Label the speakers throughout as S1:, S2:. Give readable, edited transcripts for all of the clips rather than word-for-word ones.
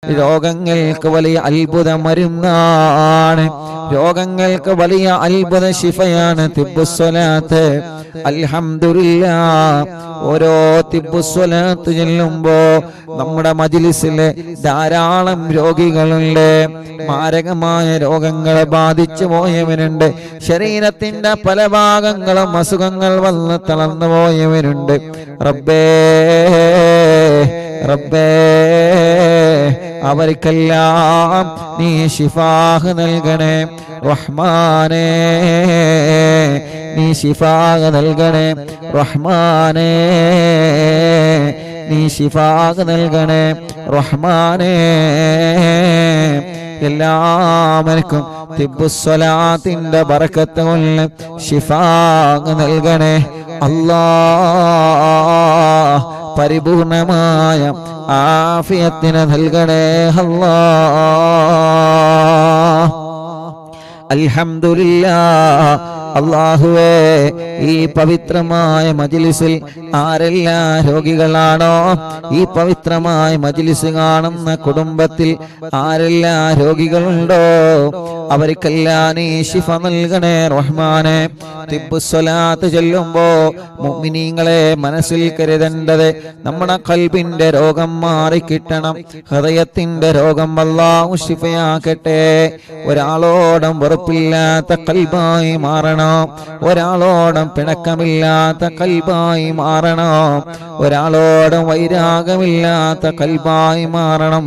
S1: രോഗങ്ങൾക്ക് വലിയ അത്ഭുത മരുന്നാണ്, രോഗങ്ങൾക്ക് വലിയ അത്ഭുത ശിഫയാണ് തിബ്ബുസ്സലാത്ത്. അൽഹംദുലില്ലാഹ്, ഓരോ തിബ്ബുസ്സലാത്ത് ചെല്ലുമ്പോ നമ്മുടെ മജ്‌ലിസിലെ ധാരാളം രോഗികളുണ്ട്. മാരകമായ രോഗങ്ങളെ ബാധിച്ചു പോയവരുണ്ട്, ശരീരത്തിന്റെ പല ഭാഗങ്ങളും അസുഖങ്ങൾ വന്ന് തളർന്നു പോയവരുണ്ട്. റബ്ബേ റബ്ബേ, അവർക്കെല്ലാം നീ ശിഫാഹ് നൽകണേ റഹ്മാനേ, നീ ശിഫാഹ് നൽകണേ റഹ്മാനേ, നീ ശിഫാഹ് നൽകണേ റഹ്മാനേ. എല്ലാവർക്കും തിബ്ബുസ്സലാത്തിന്റെ ബറക്കത്ത് കൊണ്ട് ശിഫാഹ് നൽകണേ അല്ലാഹ്. പരിപൂർണമായ ആഫിയത്തിനെ നൽകണേ അല്ലാഹ്. അൽഹംദുലില്ലാഹ്. അല്ലാഹുവേ, ഈ പവിത്രമായ മജ്‌ലിസിൽ ആരെല്ലാം രോഗികളാണോ, ഈ പവിത്രമായ മജ്‌ലിസ് കാണുന്ന കുടുംബത്തിൽ ആരെല്ലാം രോഗികളുണ്ടോ, അവർക്കെല്ലാം നീ ശിഫ നൽകണേ റഹ്മാനെ. തിബ്ബുസ്സലാത്ത് ചൊല്ലുമ്പോ മുഅ്മിനീങ്ങളെ മനസ്സിൽ കരുതേണ്ടത് നമ്മുടെ ഖൽബിന്റെ രോഗം മാറിക്കിട്ടണം, ഹൃദയത്തിന്റെ രോഗം അല്ലാഹു ശിഫയാക്കട്ടെ. ഒരാളോടും വെറുപ്പില്ലാത്ത ഖൽബായി മാറണം, ഒരാളോടും പിണക്കമില്ലാത്ത ഖൽബായി മാറണം, ഒരാളോടും വൈരാഗമില്ലാത്ത ഖൽബായി മാറണം,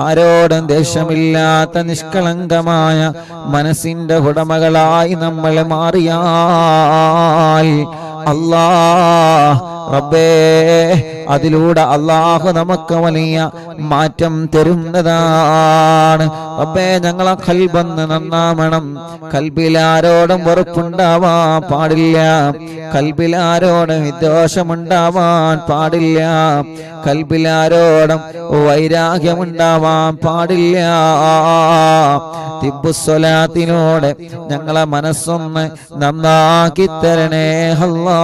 S1: ആരോടും ദേഷ്യമില്ലാത്ത നിഷ്കളങ്കമായ മനസ്സിന്റെ ഉടമകളായി നമ്മൾ മാറിയാൽ അല്ലാഹ് റബ്ബേ, അതിലൂടെ അല്ലാഹു നമുക്ക് വലിയ മാറ്റം തരുന്നതാണ്. റബ്ബേ, ഞങ്ങളെ ഖൽബൊന്ന് നന്നാവണം. കൽബിലാരോടും വെറുപ്പുണ്ടാവാൻ പാടില്ല, കൽബിലാരോടും വിദ്വേഷമുണ്ടാവാൻ പാടില്ല, കൽബിലാരോടും വൈരാഗ്യമുണ്ടാവാൻ പാടില്ല. തിബ്ബുസ്സലാത്തിനോട് ഞങ്ങളെ മനസ്സൊന്ന് നന്നാക്കി തരണേ അല്ലാഹ്.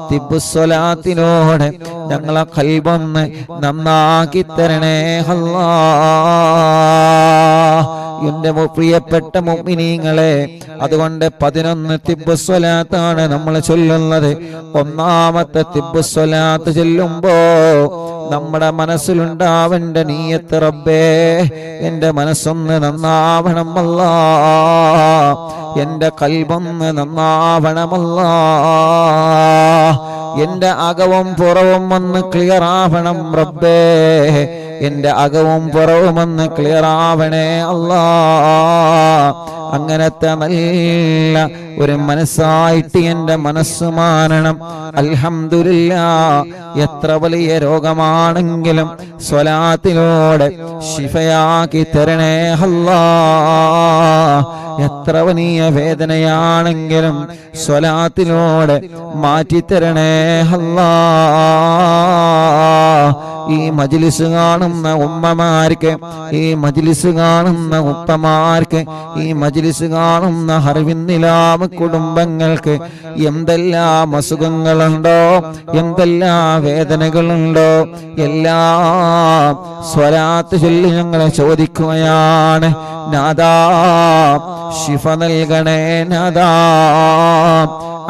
S1: തിബ്ബുസ്സലാത്തിനോട് ഞങ്ങളെ ഖൽബൊന്ന് നന്നാക്കി തരണേ അല്ലാഹ്. എന്റെ പ്രിയപ്പെട്ട മുഅ്മിനീങ്ങളെ, അതുകൊണ്ട് 11 തിബ്ബുസ്സലാത്താണ് നമ്മൾ ചൊല്ലുന്നത്. ഒന്നാമത്തെ തിബ്ബുസ്സലാത്ത് ചൊല്ലുമ്പോ നമ്മുടെ മനസ്സിലുണ്ടാവേണ്ട നിയ്യത്ത്, റബ്ബേ എന്റെ മനസ്സൊന്ന് നന്നാവണം അല്ലാഹ്, എന്റെ ഖൽബൊന്ന് നന്നാവണം അല്ലാഹ്, എന്റെ അകവും പുറവും ഒന്ന് ക്ലിയർ ആവണം റബ്ബേ, എന്റെ അകവും പുറവും ഒന്ന് ക്ലിയർ ആവണേ അല്ലാഹ്. അങ്ങനത്തെ നല്ല ഒരു മനസ്സായിട്ട് എന്റെ മനസ്സ് മാറണം. അൽഹംദുലില്ലാഹ്, എത്ര വലിയ രോഗമാണെങ്കിലും സ്വലാത്തിലൂടെ ശിഫയാക്കി തരണേ അല്ലാഹ്. എത്ര വലിയ വേദനയാണെങ്കിലും സ്വലാത്തിലൂടെ മാറ്റിത്തരണേ അല്ലാഹ്. ഈ മജ്‌ലിസ് കാണുന്ന ഉമ്മമാർക്ക്, ഈ മജ്‌ലിസ് കാണുന്ന ഉപ്പമാർക്ക്, ഈ മജ്‌ലിസ് കാണുന്ന ഹർവിന്നിലാമ കുടുംബങ്ങൾക്ക് എന്തെല്ലാം അസുഖങ്ങളുണ്ടോ, എന്തെല്ലാം വേദനകളുണ്ടോ, എല്ലാം സ്വലാത്ത് ചൊല്ലി ഞങ്ങളെ ചോദിക്കുകയാണ്. നാദാ ശിഫ നൽകണേ, നാദാ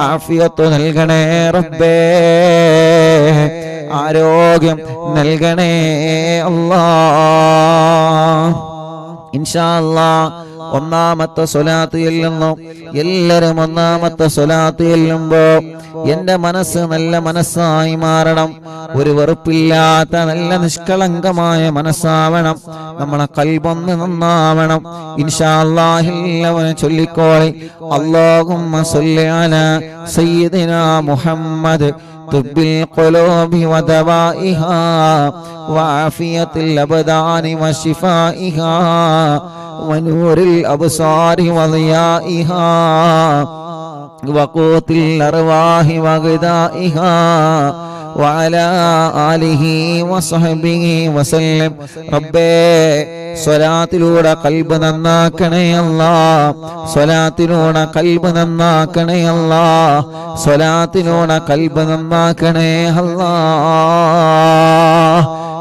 S1: ആഫിയത്ത് നൽകണേ റബ്ബേ, ആരോഗ്യം നൽകണേ അല്ലാഹ്. ഇൻഷാ അല്ലാഹ് ഒന്നാമത്തെ സ്വലാത്ത് ചെല്ലുന്നു. എല്ലാവരും ഒന്നാമത്തെ സ്വലാത്ത് ചെല്ലുമ്പോ എന്റെ മനസ്സ് നല്ല മനസ്സായി മാറണം, ഒരു വെറുപ്പില്ലാത്ത നല്ല നിഷ്കളങ്കമായ മനസ്സാവണം, നമ്മളെ ഖൽബൊന്ന് നന്നാവണം. ഇൻഷാ അല്ലാഹ് എല്ലാവരും ചൊല്ലിക്കോളി. അല്ലാഹുമ്മ സ്വല്ലി അലാ സയ്യിദിനാ മുഹമ്മദ് തുബ്ബിൽ ഖുലൂബി വദവാഇഹാ വആഫിയത്തിൽ അബ്ദാനി വശിഫാഇഹാ വനൂറിൽ അബ്സാരി വളിയാഇഹാ വഖൂത്തിൽ അർവാഹി വഗദാഇഹാ വഅലാ ആലിഹി വസഹബിഹി വസല്ലം. റബ്ബേ, സ്വലാത്തിലൂടെ ഖൽബ് നന്നാക്കണേ അല്ലാഹ്, സ്വലാത്തിലൂടെ ഖൽബ് നന്നാക്കണേ അല്ലാഹ്, സ്വലാത്തിലൂടെ ഖൽബ് നന്നാക്കണേ അല്ലാഹ്.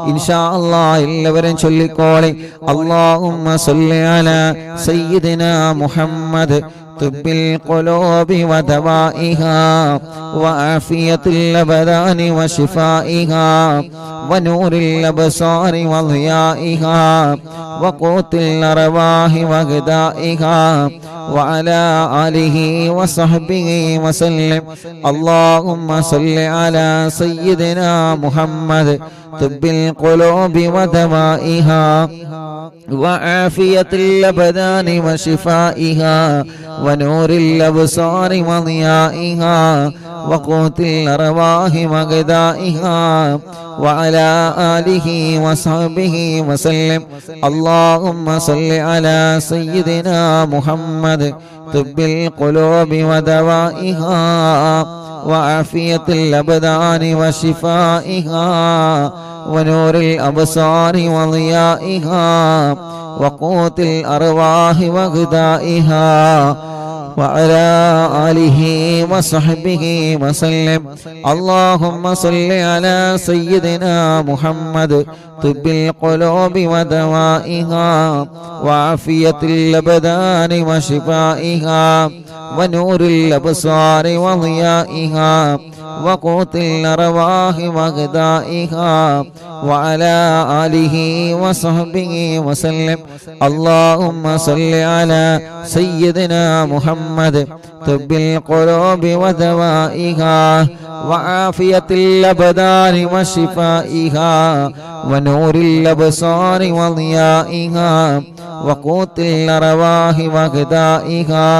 S1: ഇൻഷാ അല്ലാഹ് എല്ലാവരും ചൊല്ലിക്കോളി. അല്ലാഹുമ്മ സ്വല്ലി അലാ സയ്യിദിനാ മുഹമ്മദ് طب القلوب ودوائها وعافية الأبدان وشفائها ونور الأبصار وضيائها وقوت الأرواح وغذائها وعلى آله وصحبه وسلم. اللهم صل على سيدنا محمد طب القلوب ودوائها وعافية الأبدان وشفائها ونور الأبصار وضيائها وقوت الأرواح وغذائها وعلى آله وصحبه وسلم. اللهم صل على سيدنا محمد طب القلوب ودوائها وعافية الأبدان وشفائها ونور الأبصار وضيائها وقوت الأرواح وغذائها وعلى آله وصحبه وسلم. اللهم صل على سيدنا محمد طب القلوب ودوائها وعافية الأبدان وشفائها ونور الأبصار وضيائها وقوت الأرواح وغذائها وعلى آله وصحبه وسلم. اللهم صل على سيدنا محمد طب القلوب ودوائها وعافية الأبدان وشفائها ونور الأبصار وضيائها وقوت الأرواح وغذائها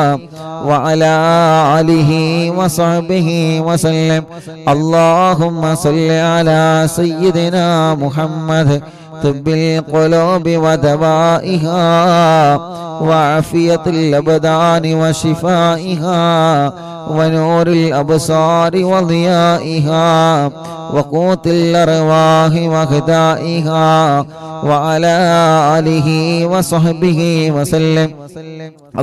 S1: وعلى آله وصحبه وسلم. اللهم صل على سيدنا محمد طب القلوب ودوائها وعافية الأبدان وشفائها ونور الأبصار وضيائها وقوت الأرواح وغذائها وعلى آله وصحبه وسلم.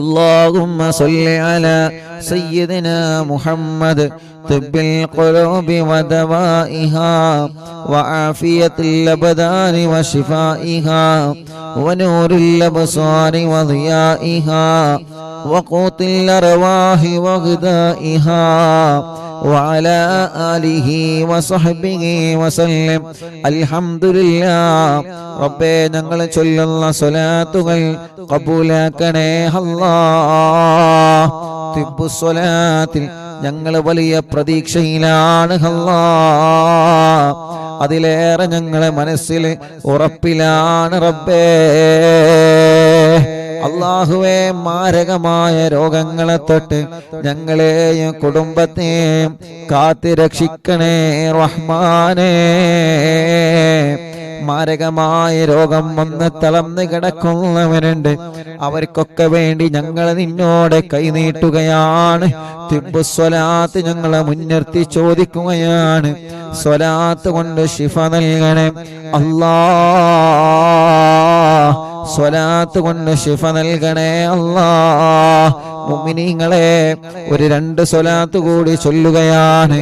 S1: اللهم صل على سيدنا محمد طب القلوب ودوائها وعافية الأبدان وشفائها ونور الأبصار وضيائها وقوت الأرواح وغذائها وعلى آله وصحبه وسلم. الحمد لله. റബ്ബേ, ഞങ്ങൾ ചൊല്ലുന്ന സ്വലാത്തുകൾ കബൂലാക്കണേ അല്ലാഹ്. തിബ്ബുസ്വലാത്തിൽ ഞങ്ങൾ വലിയ പ്രതീക്ഷയിലാണ് അല്ലാഹ്. അതിലേറെ ഞങ്ങളെ മനസ്സിൽ ഉറപ്പിലാണ് റബ്ബേ. അല്ലാഹുവേ, മാരകമായ രോഗങ്ങളെ തൊട്ട് ഞങ്ങളെയും കുടുംബത്തെയും കാത്തുരക്ഷിക്കണേ റഹ്മാനേ. മാരകമായ രോഗം വന്ന് തളർന്ന് കിടക്കുന്നവരുണ്ട്. അവർക്കൊക്കെ വേണ്ടി ഞങ്ങൾ നിന്നോട് കൈനീട്ടുകയാണ്. തിബ്ബുസ്വലാത്ത് ഞങ്ങളെ മുൻനിർത്തി ചോദിക്കുകയാണ്. സ്വലാത്ത് കൊണ്ട് ശിഫ നൽകണേ അല്ലാഹ്. സ്വലാത്ത് കൊണ്ട് ശിഫ നൽകണേ അല്ലാഹ്. മുഅ്മിനീങ്ങളെ, ഒരു 2 സ്വലാത്ത് കൂടി ചൊല്ലുകയാണ്.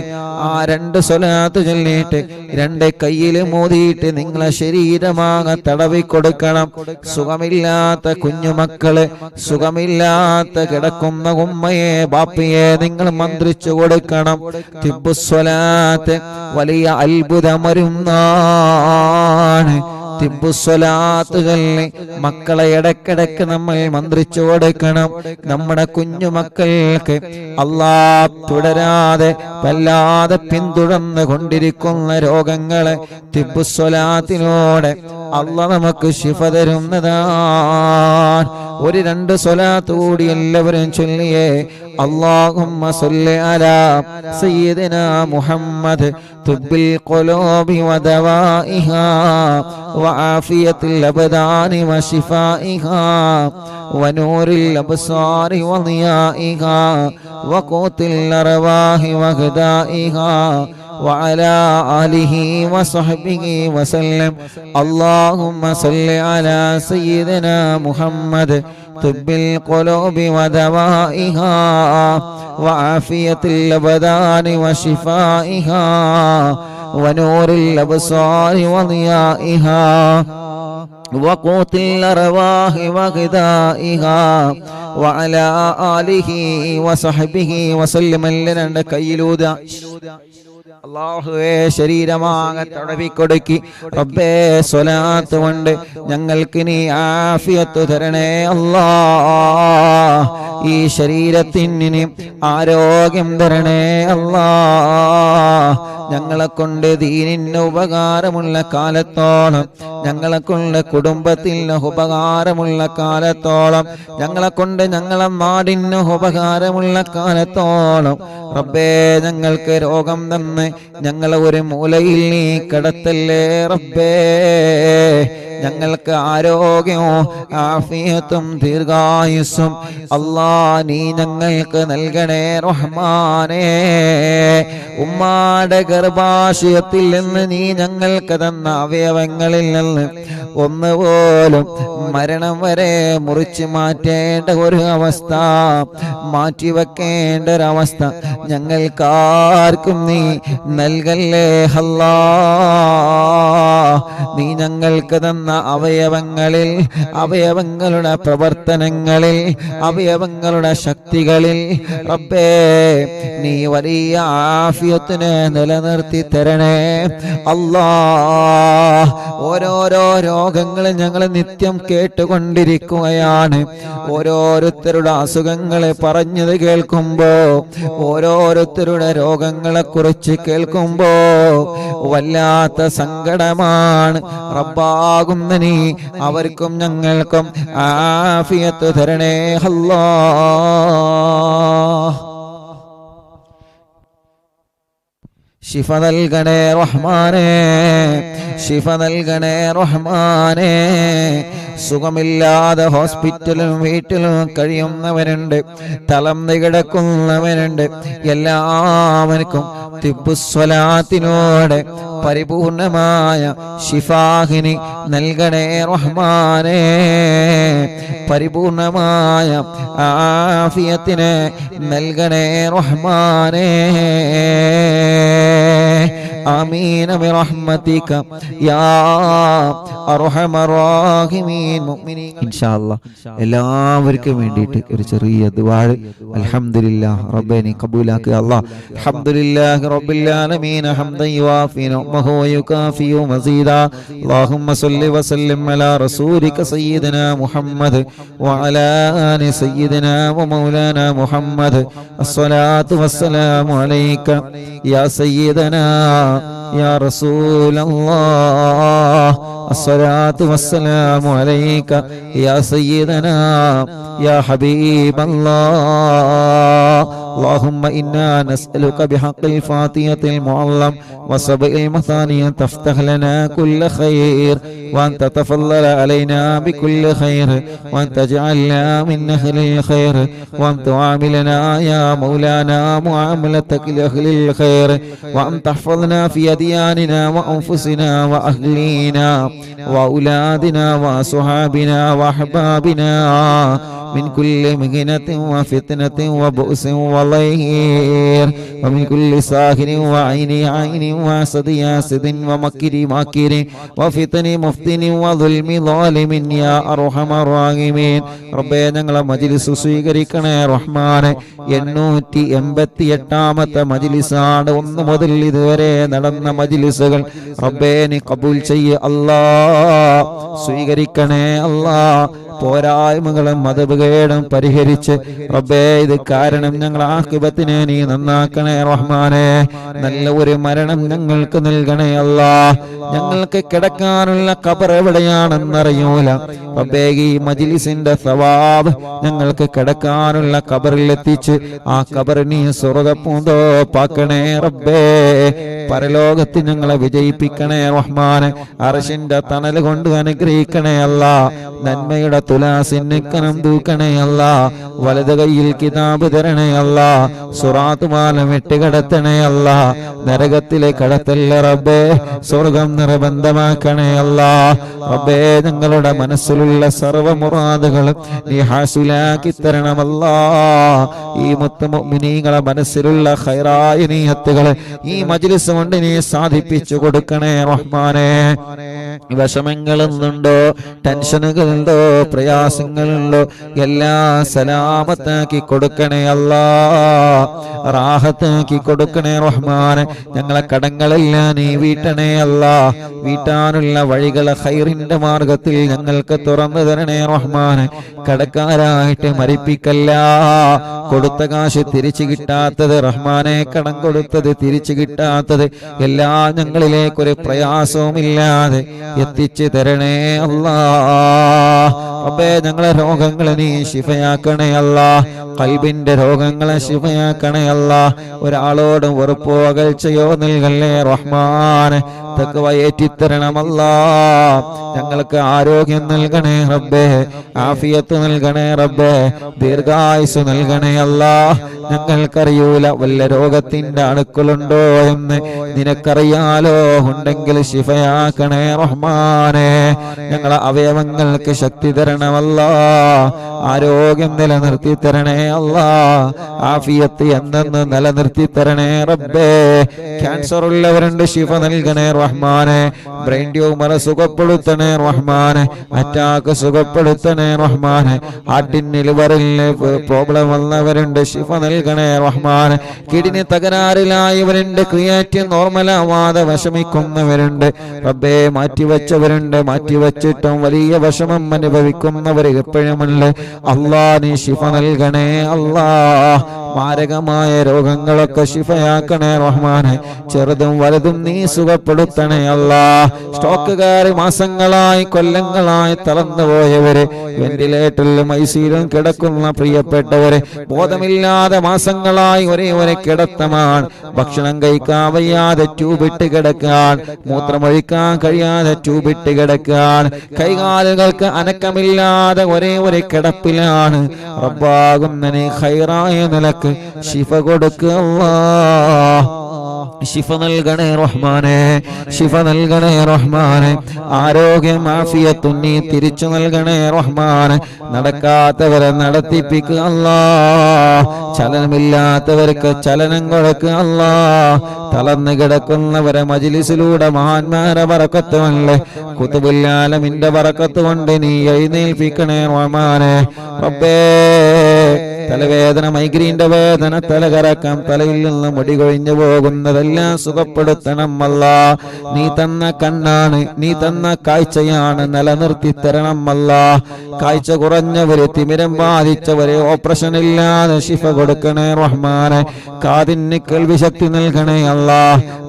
S1: ആ 2 സ്വലാത്ത് ചൊല്ലിയിട്ട് 2 കയ്യിൽ മോദിയിട്ട് നിങ്ങളെ ശരീരമാകെ തടവി കൊടുക്കണം. സുഖമില്ലാത്ത കുഞ്ഞുമക്കള്, സുഖമില്ലാത്ത കിടക്കുന്ന ഉമ്മയെ ബാപ്പയെ നിങ്ങൾ മന്ത്രിച്ചു കൊടുക്കണം. തിബ്ബുസ്വലാത്ത് വലിയ അത്ഭുതമരുന്നാണ്. തിബ്ബുസ്വലാത്തുകളിൽ മക്കളെ ഇടക്കിടക്ക് നമ്മൾ മന്ത്രിച്ചു കൊടുക്കണം. നമ്മുടെ കുഞ്ഞുമക്കൾക്ക് അല്ലാഹ് തുടരാതെ വല്ലാതെ പിന്തുടർന്ന് കൊണ്ടിരിക്കുന്ന രോഗങ്ങളെ തിബ്ബുസ്വലാത്തിലൂടെ അല്ലാഹ് നമുക്ക് ശിഫ തരുന്നതാണ്. ഒരു 2 സ്വലാത്ത് കൂടി എല്ലാവരും ചൊല്ലിയേ. اللهم صل على سيدنا محمد طب القلوب ودوائها وعافية الأبدان وشفائها ونور الأبصار وضيائها وقوت الأرواح وغذائها وعلى آله وصحبه وسلم. اللهم صل على سيدنا محمد طب القلوب ودوائها وعافية الأبدان وشفائها ونور الأبصار وضيائها وقوت الأرواح وغذائها وعلى آله وصحبه وسلم لنا كيلودا അല്ലാഹുവേ ശരീരമാകെ തടവിക്കൊടുക്കി റബ്ബേ സ്വലാത്ത് കൊണ്ട് ഞങ്ങൾക്ക് നീ ആഫിയത്ത് തരണേ അല്ലാഹ് ഈ ശരീരത്തിന് ആരോഗ്യം തരണേ അല്ലാഹ് ഞങ്ങളെ കൊണ്ട് ദീനിന് ഉപകാരമുള്ള കാലത്തോളം ഞങ്ങളെ കൊണ്ട് കുടുംബത്തിന് ഉപകാരമുള്ള കാലത്തോളം ഞങ്ങളെ കൊണ്ട് ഞങ്ങളെ നാടിന് ഉപകാരമുള്ള കാലത്തോളം റബ്ബേ ഞങ്ങൾക്ക് രോഗം തന്ന് ഞങ്ങളെ ഒരു മൂലയിൽ നീ കിടത്തല്ലേ റബ്ബേ ഞങ്ങൾക്ക് ആരോഗ്യവും ആഫിയത്തും ദീർഘായുസ്സും അല്ലാ നീ ഞങ്ങൾക്ക് നൽകണേ റഹ്മാനേ ഉമ്മാടെ ഗർഭാശയത്തിൽ നിന്ന് നീ ഞങ്ങൾക്ക് തന്ന അവയവങ്ങളിൽ നിന്ന് ഒന്നുപോലും മരണം വരെ മുറിച്ചു മാറ്റേണ്ട ഒരു അവസ്ഥ മാറ്റിവെക്കേണ്ട ഒരവസ്ഥ ഞങ്ങൾക്കാർക്കും നീ നൽകല്ലേ അല്ലാ നീ ഞങ്ങൾക്ക് തന്ന അവയവങ്ങളിൽ അവയവങ്ങളുടെ പ്രവർത്തനങ്ങളിൽ അവയവങ്ങളുടെ ശക്തികളിൽ റബ്ബേ നീ വലിയ ആഫിയത്തിനെ നിലനിർത്തി തരണേ അല്ലാ ഓരോരോ രോഗങ്ങൾ ഞങ്ങൾ നിത്യം കേട്ടുകൊണ്ടിരിക്കുകയാണ് ഓരോരുത്തരുടെ അസുഖങ്ങളെ പറഞ്ഞത് കേൾക്കുമ്പോ ഓരോരുത്തരുടെ രോഗങ്ങളെ കുറിച്ച് കേൾക്കുമ്പോ വല്ലാത്ത സങ്കടമാണ് റബ്ബാകുന്ന നീ അവർക്കും ഞങ്ങൾക്കും ആഫിയത്ത് തരണേ അല്ലാഹ് ശിഫ നൽകണേ റഹ്മാനേ ശിഫ നൽകണേ റഹ്മാനേ സുഖമില്ലാതെ ഹോസ്പിറ്റലും വീട്ടിലും കഴിയുന്നവരുണ്ട് തളർന്നു കിടക്കുന്നവരുണ്ട് എല്ലാവർക്കും തിബ്ബുസ്വലാത്തിനോട് പരിപൂർണമായ ശിഫാഹിനി നൽകണേ റഹ്മാനേ പരിപൂർണമായ ആഫിയത്തിനെ നൽകണേ റഹ്മാനേ ആമീൻ ബിറഹ്മതിക യാ അർഹമർ റഹീമീൻ മുഅ്മിനീൻ ഇൻഷാ അല്ലാഹ് എല്ലാവർക്കും വേണ്ടിയിട്ട് ഒരു ചെറിയ ദുആ അൽഹംദുലില്ലാഹ് റബ്ബേ നീ ഖബൂലാക്കുക അല്ലാഹ് അൽഹംദുലില്ലാഹി റബ്ബിൽ ആലമീൻ ഹംദൻ യുവാഫി നിഅമഹു വയുകാഫി മസീദാ അല്ലാഹുമ്മ സ്വല്ലി വസല്ലിം അലാ റസൂലിക സയ്യിദിനാ മുഹമ്മദ് വഅലാ ആലി സയ്യിദിനാ വമൗലാനാ മുഹമ്മദ് അസ്സലാത്തു വസ്സലാമു അലൈക യാ സയ്യിദനാ യാ റസൂലല്ലാഹ് الصلاة والسلام عليك يا سيدنا يا حبيب الله اللهم إنا نسألك بحق الفاتحة المعلم وسبع المثاني تفتح لنا كل خير وأن تتفضل علينا بكل خير وأن تجعلنا من أهل الخير وأن تعاملنا يا مولانا معاملتك لأهل الخير وأن تحفظنا في أدياننا وأنفسنا وأهلينا وأولادنا وصحابنا وأحبابنا من كل مهنة وفتنة وبؤس وضير ومن كل ساهر وعين عين وحسد حاسد ومكر ماكر وفتن مفتن وظلم ظالم يا أرحم الراحمين ربنا ഞങ്ങളെ മജ്ലിസ് സ്വീകരിക്കണേ റഹ്മാനെ 888ാമത്തെ മജ്ലിസാണ് ഒന്ന് മുതൽ ഇതുവരെ നടന്ന മജ്ലിസുകൾ റബ്ബേ നീ ഖബൂൽ ചെയ്യ അല്ലാഹ് സ്വീകരിക്കണേ അല്ലാഹ് പോരായ്മകളും മതഭേദം പരിഹരിച്ച് റബ്ബേ ഇത് കാരണം ഞങ്ങൾ ആഖിബത്തിനെ നീ നന്നാക്കണേ റഹ്മാനെ നല്ല ഒരു മരണം ഞങ്ങൾക്ക് നൽകണേ അല്ലാഹ് ഞങ്ങൾക്ക് കിടക്കാനുള്ള ഖബർ എവിടെയാണെന്നറിയൂല റബ്ബേ ഈ മജ്ലിസിന്റെ സവാബ് ഞങ്ങൾക്ക് കിടക്കാനുള്ള ഖബറിൽ എത്തിച്ച് ആ ഖബർ നീ സ്വർഗ്ഗപൂന്തോപ്പാക്കണേ റബ്ബേ പരലോകത്ത് ഞങ്ങളെ വിജയിപ്പിക്കണേ റഹ്മാനെ അർശിന്റെ തണൽ കൊണ്ട് അനുഗ്രഹിക്കണേ വിജയിക്കണേ അല്ലാ. നന്മയുടെ തുലാസിന് കനം തൂക്കണേ അല്ലാ. വലത് കയ്യിൽ കിതാബ് തരണേ അല്ലാ. സിറാത്ത് പാലം വിട്ടുകിടത്തണേ അല്ലാ. നരകത്തിലെ കടത്തല്ല റബ്ബേ, സ്വർഗം നിർബന്ധമാക്കണേ അല്ലാ. റബ്ബേ, ഞങ്ങളുടെ മനസ്സിലുള്ള സർവ്വ മുറാദുകളും നീ ഹാസിലാക്കി തരണമല്ലാ. ഈ മുഅ്മിനീങ്ങളെ മനസ്സിലുള്ള ഖൈറായ നിയത്തുകൾ ഈ മജ്ലിസ് കൊണ്ട് നീ സാധിപ്പിച്ചു കൊടുക്കണേ റഹ്മാനേ. വിഷമങ്ങളുണ്ടോ, ടെൻഷനുകളുണ്ടോ, പ്രയാസങ്ങളുണ്ടോ, എല്ലാം സലാമത്താക്കി കൊടുക്കണേ അല്ലാ. റാഹത്താക്കി കൊടുക്കണേ റഹ്മാനെ. ഞങ്ങളെ കടങ്ങളെല്ലാം നീ വീട്ടണേ അല്ലാ. വീട്ടാനുള്ള വഴികളെ ഖൈറിന്റെ മാർഗത്തിൽ ഞങ്ങൾക്ക് തുറന്നു തരണേ റഹ്മാനെ. കടക്കാരായിട്ട് മരിപ്പിക്കല്ല. കൊടുത്ത കാശ് തിരിച്ചു കിട്ടാത്തത് റഹ്മാനെ, കടം കൊടുത്തത് തിരിച്ചു കിട്ടാത്തത് എല്ലാം ഞങ്ങളിലേക്കൊരു പ്രയാസവുമില്ലാതെ എത്തിച്ചു തരണേ അല്ലാ. റബ്ബേ, ഞങ്ങളെ രോഗങ്ങളെ നീ ശിഫയാക്കണേ അല്ലാ. ഖൽബിന്റെ രോഗങ്ങളെ ശിഫയാക്കണേ അല്ലാ. ഒരാളോടും വെറുപ്പോ അകൽച്ചയോ നൽകല്ലേ റഹ്മാനെ. തഖ്വ ഏറ്റിത്തരണമല്ലാ. ഞങ്ങൾക്ക് ആരോഗ്യം നൽകണേ റബ്ബേ, ആഫിയത്ത് നൽകണേ റബ്ബേ, ദീർഘായുസ് നൽകണേ അല്ലാ. ഞങ്ങൾക്കറിയൂല വല്ല രോഗത്തിന്റെ അണുക്കളുണ്ടോ എന്ന്, നിനക്കറിയാലോ. ഉണ്ടെങ്കിൽ ശിഫയാക്കണേ റഹ്മാനെ. ഞങ്ങളെ അവയവങ്ങൾക്ക് ശക്തി തരണമല്ലാ. ആരോഗ്യം നിലനിർത്തി തരണേ അല്ലാ. ആഫിയത്ത് എന്നെന്ന് നിലനിർത്തി തരണേ റബ്ബേ. ക്യാൻസർ ഉള്ളവരുണ്ട്, ശിഫ നൽകണേ റഹ്മാനെ. ബ്രെയിൻ ട്യൂമർ സുഖപ്പെടുത്തണേ റഹ്മാനെ. അറ്റാക്ക് സുഖപ്പെടുത്തണേ റഹ്മാനെ. ഹാർട്ടിന് ലിവറിന് പ്രോബ്ലം വന്നവരുണ്ട്, ശിഫ നൽകണേ റഹ്മാനെ. കിഡ്നി തകരാറിലായവരുണ്ട്, ക്രിയാറ്റിൻ നോർമലാവാതെ വിഷമിക്കുന്നവരുണ്ട് റബ്ബേ. മാറ്റിവെച്ചവരുണ്ട്, മാറ്റിവെച്ചിട്ടും വലിയ വിഷമം അനുഭവിക്കുന്നവർ എപ്പോഴുമുണ്ട്. അല്ലാ, നീ ശിഫ നൽകണേ അല്ലാ. മാരകമായ രോഗങ്ങളൊക്കെ ശിഫയാക്കണേ റഹ്മാനെ. ചെറുതും വലുതും നീ സുഖപ്പെടുത്തണേ അല്ലാ. സ്റ്റോക്കുകാർ മാസങ്ങളായി കൊല്ലങ്ങളായി തളർന്നുപോയവര്, വെന്റിലേറ്ററിലും ഐസിയിലും കിടക്കുന്ന പ്രിയപ്പെട്ടവര്, ബോധമില്ലാതെ മാസങ്ങളായി ഒരേ കിടത്തമാണ്. ഭക്ഷണം കഴിക്കാൻ വയ്യാതെ ട്യൂബിട്ട് കിടക്കാൻ, മൂത്രമൊഴിക്കാൻ കഴിയാതെ ട്യൂബിട്ട് കിടക്കാൻ, കൈകാലുകൾക്ക് അനക്കമില്ലാതെ ഒരേ കിടപ്പിലാണ്. റബ്ബാകുന്ന നീ ഖൈറായ നിലക്ക് ശിഫ കൊടുക്കുക അല്ലാഹ്. ശിഫ നൽകണേ റഹ്മാനെ, ശിഫ നൽകണേ റഹ്മാനെ. ആരോഗ്യം ആഫിയത്തും നീ തിരിച്ചു നൽകണേ റഹ്മാനെ. നടക്കാത്തവരെ നടത്തിപ്പിക്കുക അല്ലാഹ്. ചലനമില്ലാത്തവർക്ക് ചലനം കൊടുക്കുക അല്ലാഹ്. തളർന്നു കിടക്കുന്നവരെ മജ്ലിസിലൂടെ മഹാന്മാരെ ബറക്കത്ത് കൊണ്ട്, ഖുതുബുൽ ആലമിന്റെ ബറക്കത്ത് കൊണ്ട് നീ എഴുന്നേൽപ്പിക്കണേ റഹ്മാനെ. റബ്ബേ, തലവേദന, മൈഗ്രീന്റെ വേദന, തലകറക്കം, തലയിൽ നിന്ന് മുടി കൊഴിഞ്ഞു പോകുന്നതെല്ലാം സുഖപ്പെടുത്തണം അല്ലാ. നീ തന്ന കണ്ണാണ്, നീ തന്ന കാഴ്ചയാണ്, നിലനിർത്തി തരണം അല്ലാ. കാഴ്ച കുറഞ്ഞവര്, തിമിരം ബാധിച്ചവര്, ഓപ്പറേഷൻ ഇല്ലാതെ ശിഫ കൊടുക്കണേ റഹ്മാനെ. കാതിന് കേൾവി ശക്തി നൽകണേ അല്ലാ.